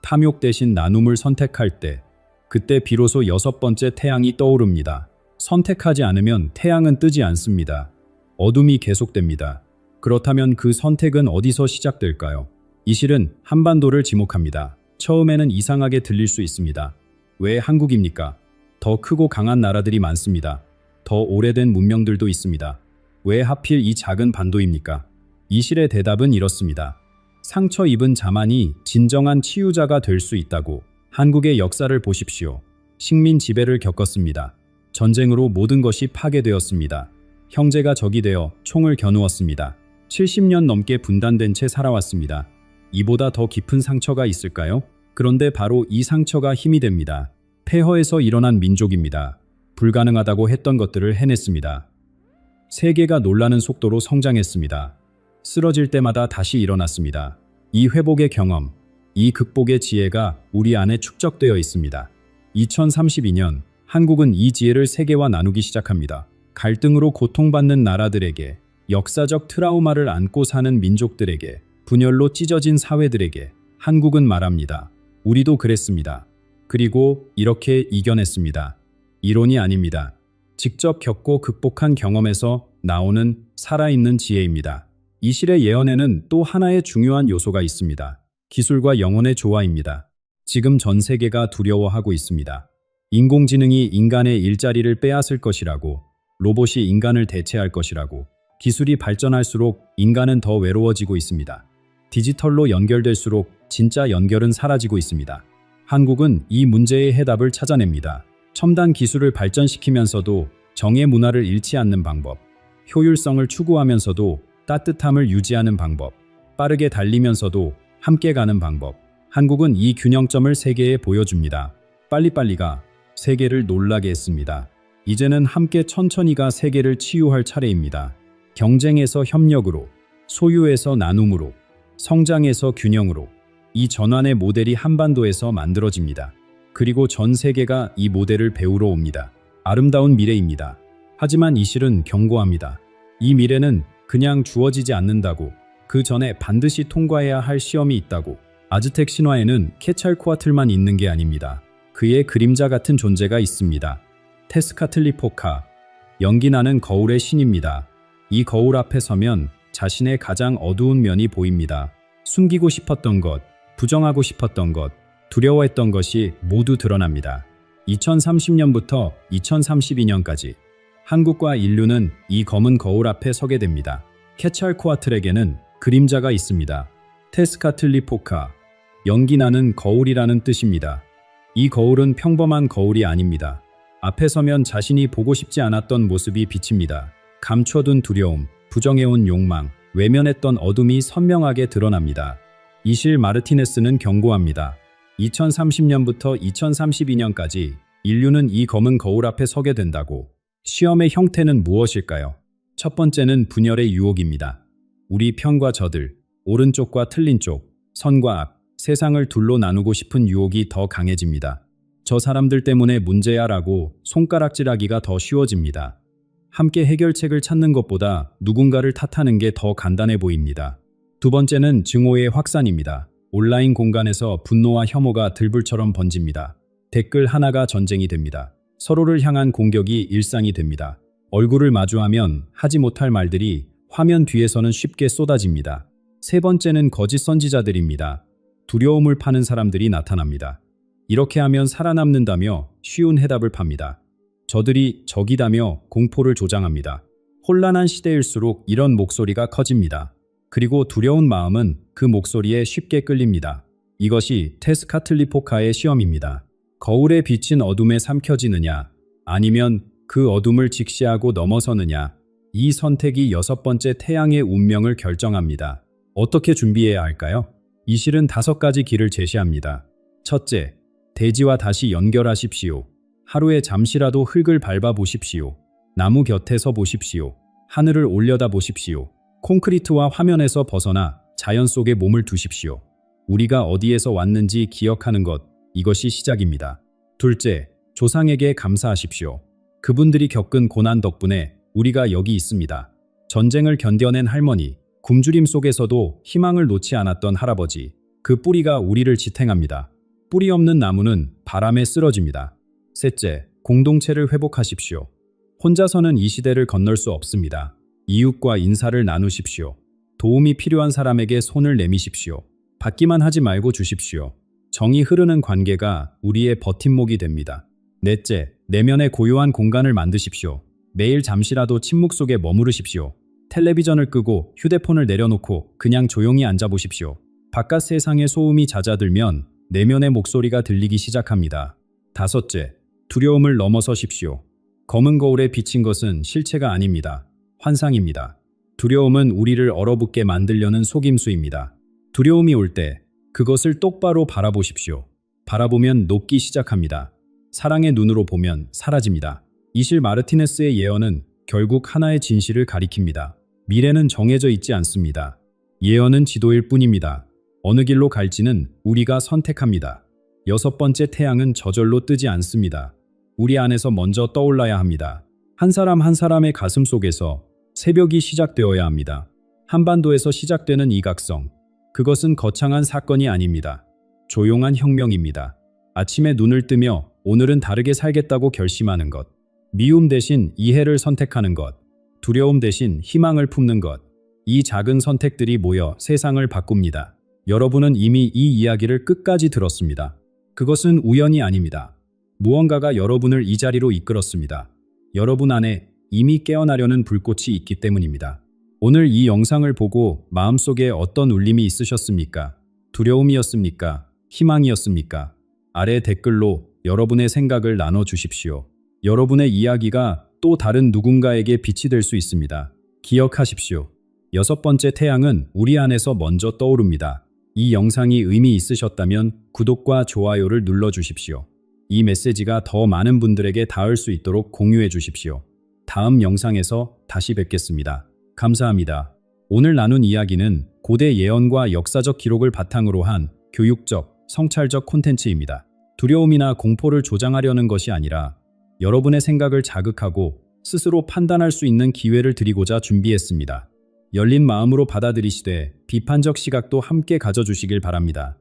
탐욕 대신 나눔을 선택할 때, 그때 비로소 6번째 태양이 떠오릅니다. 선택하지 않으면 태양은 뜨지 않습니다. 어둠이 계속됩니다. 그렇다면 그 선택은 어디서 시작될까요? 이 실은 한반도를 지목합니다. 처음에는 이상하게 들릴 수 있습니다. 왜 한국입니까? 더 크고 강한 나라들이 많습니다. 더 오래된 문명들도 있습니다. 왜 하필 이 작은 반도입니까? 이 실의 대답은 이렇습니다. 상처 입은 자만이 진정한 치유자가 될 수 있다고. 한국의 역사를 보십시오. 식민 지배를 겪었습니다. 전쟁으로 모든 것이 파괴되었습니다. 형제가 적이 되어 총을 겨누었습니다. 70년 넘게 분단된 채 살아왔습니다. 이보다 더 깊은 상처가 있을까요? 그런데 바로 이 상처가 힘이 됩니다. 폐허에서 일어난 민족입니다. 불가능하다고 했던 것들을 해냈습니다. 세계가 놀라는 속도로 성장했습니다. 쓰러질 때마다 다시 일어났습니다. 이 회복의 경험, 이 극복의 지혜가 우리 안에 축적되어 있습니다. 2032년 한국은 이 지혜를 세계와 나누기 시작합니다. 갈등으로 고통받는 나라들에게, 역사적 트라우마를 안고 사는 민족들에게, 분열로 찢어진 사회들에게 한국은 말합니다. 우리도 그랬습니다. 그리고 이렇게 이겨냈습니다. 이론이 아닙니다. 직접 겪고 극복한 경험에서 나오는 살아있는 지혜입니다. 이 실의 예언에는 또 하나의 중요한 요소가 있습니다. 기술과 영혼의 조화입니다. 지금 전 세계가 두려워하고 있습니다. 인공지능이 인간의 일자리를 빼앗을 것이라고, 로봇이 인간을 대체할 것이라고. 기술이 발전할수록 인간은 더 외로워지고 있습니다. 디지털로 연결될수록 진짜 연결은 사라지고 있습니다. 한국은 이 문제의 해답을 찾아냅니다. 첨단 기술을 발전시키면서도 정의 문화를 잃지 않는 방법, 효율성을 추구하면서도 따뜻함을 유지하는 방법, 빠르게 달리면서도 함께 가는 방법. 한국은 이 균형점을 세계에 보여줍니다. 빨리빨리가 세계를 놀라게 했습니다. 이제는 함께 천천히가 세계를 치유할 차례입니다. 경쟁에서 협력으로, 소유에서 나눔으로, 성장에서 균형으로 이 전환의 모델이 한반도에서 만들어집니다. 그리고 전 세계가 이 모델을 배우러 옵니다. 아름다운 미래입니다. 하지만 이 실은 경고합니다. 이 미래는 그냥 주어지지 않는다고. 그 전에 반드시 통과해야 할 시험이 있다고. 아즈텍 신화에는 케찰코아틀만 있는 게 아닙니다. 그의 그림자 같은 존재가 있습니다. 테스카틀리포카, 연기나는 거울의 신입니다. 이 거울 앞에 서면 자신의 가장 어두운 면이 보입니다. 숨기고 싶었던 것, 부정하고 싶었던 것, 두려워했던 것이 모두 드러납니다. 2030년부터 2032년까지 한국과 인류는 이 검은 거울 앞에 서게 됩니다. 케찰코아틀에게는 그림자가 있습니다. 테스카틀리포카, 연기나는 거울이라는 뜻입니다. 이 거울은 평범한 거울이 아닙니다. 앞에 서면 자신이 보고 싶지 않았던 모습이 비칩니다. 감춰둔 두려움, 부정해온 욕망, 외면했던 어둠이 선명하게 드러납니다. 이실 마르티네스는 경고합니다. 2030년부터 2032년까지 인류는 이 검은 거울 앞에 서게 된다고. 시험의 형태는 무엇일까요? 첫 번째는 분열의 유혹입니다. 우리 편과 저들, 오른쪽과 틀린 쪽, 선과 악, 세상을 둘로 나누고 싶은 유혹이 더 강해집니다. 저 사람들 때문에 문제야 라고 손가락질하기가 더 쉬워집니다. 함께 해결책을 찾는 것보다 누군가를 탓하는 게 더 간단해 보입니다. 두 번째는 증오의 확산입니다. 온라인 공간에서 분노와 혐오가 들불처럼 번집니다. 댓글 하나가 전쟁이 됩니다. 서로를 향한 공격이 일상이 됩니다. 얼굴을 마주하면 하지 못할 말들이 화면 뒤에서는 쉽게 쏟아집니다. 세 번째는 거짓 선지자들입니다. 두려움을 파는 사람들이 나타납니다. 이렇게 하면 살아남는다며 쉬운 해답을 팝니다. 저들이 적이다며 공포를 조장합니다. 혼란한 시대일수록 이런 목소리가 커집니다. 그리고 두려운 마음은 그 목소리에 쉽게 끌립니다. 이것이 테스카틀리포카의 시험입니다. 거울에 비친 어둠에 삼켜지느냐, 아니면 그 어둠을 직시하고 넘어서느냐, 이 선택이 6번째 태양의 운명을 결정합니다. 어떻게 준비해야 할까요? 이 실은 5가지 길을 제시합니다. 첫째, 대지와 다시 연결하십시오. 하루에 잠시라도 흙을 밟아 보십시오. 나무 곁에 서 보십시오. 하늘을 올려다 보십시오. 콘크리트와 화면에서 벗어나 자연 속에 몸을 두십시오. 우리가 어디에서 왔는지 기억하는 것, 이것이 시작입니다. 둘째, 조상에게 감사하십시오. 그분들이 겪은 고난 덕분에 우리가 여기 있습니다. 전쟁을 견뎌낸 할머니, 굶주림 속에서도 희망을 놓지 않았던 할아버지, 그 뿌리가 우리를 지탱합니다. 뿌리 없는 나무는 바람에 쓰러집니다. 셋째, 공동체를 회복하십시오. 혼자서는 이 시대를 건널 수 없습니다. 이웃과 인사를 나누십시오. 도움이 필요한 사람에게 손을 내미십시오. 받기만 하지 말고 주십시오. 정이 흐르는 관계가 우리의 버팀목이 됩니다. 넷째, 내면의 고요한 공간을 만드십시오. 매일 잠시라도 침묵 속에 머무르십시오. 텔레비전을 끄고 휴대폰을 내려놓고 그냥 조용히 앉아보십시오. 바깥 세상의 소음이 잦아들면 내면의 목소리가 들리기 시작합니다. 다섯째, 두려움을 넘어서십시오. 검은 거울에 비친 것은 실체가 아닙니다. 환상입니다. 두려움은 우리를 얼어붙게 만들려는 속임수입니다. 두려움이 올 때 그것을 똑바로 바라보십시오. 바라보면 녹기 시작합니다. 사랑의 눈으로 보면 사라집니다. 이실 마르티네스의 예언은 결국 하나의 진실을 가리킵니다. 미래는 정해져 있지 않습니다. 예언은 지도일 뿐입니다. 어느 길로 갈지는 우리가 선택합니다. 6번째 태양은 저절로 뜨지 않습니다. 우리 안에서 먼저 떠올라야 합니다. 한 사람 한 사람의 가슴 속에서 새벽이 시작되어야 합니다. 한반도에서 시작되는 이각성, 그것은 거창한 사건이 아닙니다. 조용한 혁명입니다. 아침에 눈을 뜨며 오늘은 다르게 살겠다고 결심하는 것, 미움 대신 이해를 선택하는 것, 두려움 대신 희망을 품는 것, 이 작은 선택들이 모여 세상을 바꿉니다. 여러분은 이미 이 이야기를 끝까지 들었습니다. 그것은 우연이 아닙니다. 무언가가 여러분을 이 자리로 이끌었습니다. 여러분 안에 이미 깨어나려는 불꽃이 있기 때문입니다. 오늘 이 영상을 보고 마음속에 어떤 울림이 있으셨습니까? 두려움이었습니까? 희망이었습니까? 아래 댓글로 여러분의 생각을 나눠주십시오. 여러분의 이야기가 또 다른 누군가에게 빛이 될 수 있습니다. 기억하십시오. 6번째 태양은 우리 안에서 먼저 떠오릅니다. 이 영상이 의미 있으셨다면 구독과 좋아요를 눌러주십시오. 이 메시지가 더 많은 분들에게 닿을 수 있도록 공유해 주십시오. 다음 영상에서 다시 뵙겠습니다. 감사합니다. 오늘 나눈 이야기는 고대 예언과 역사적 기록을 바탕으로 한 교육적, 성찰적 콘텐츠입니다. 두려움이나 공포를 조장하려는 것이 아니라 여러분의 생각을 자극하고 스스로 판단할 수 있는 기회를 드리고자 준비했습니다. 열린 마음으로 받아들이시되 비판적 시각도 함께 가져주시길 바랍니다.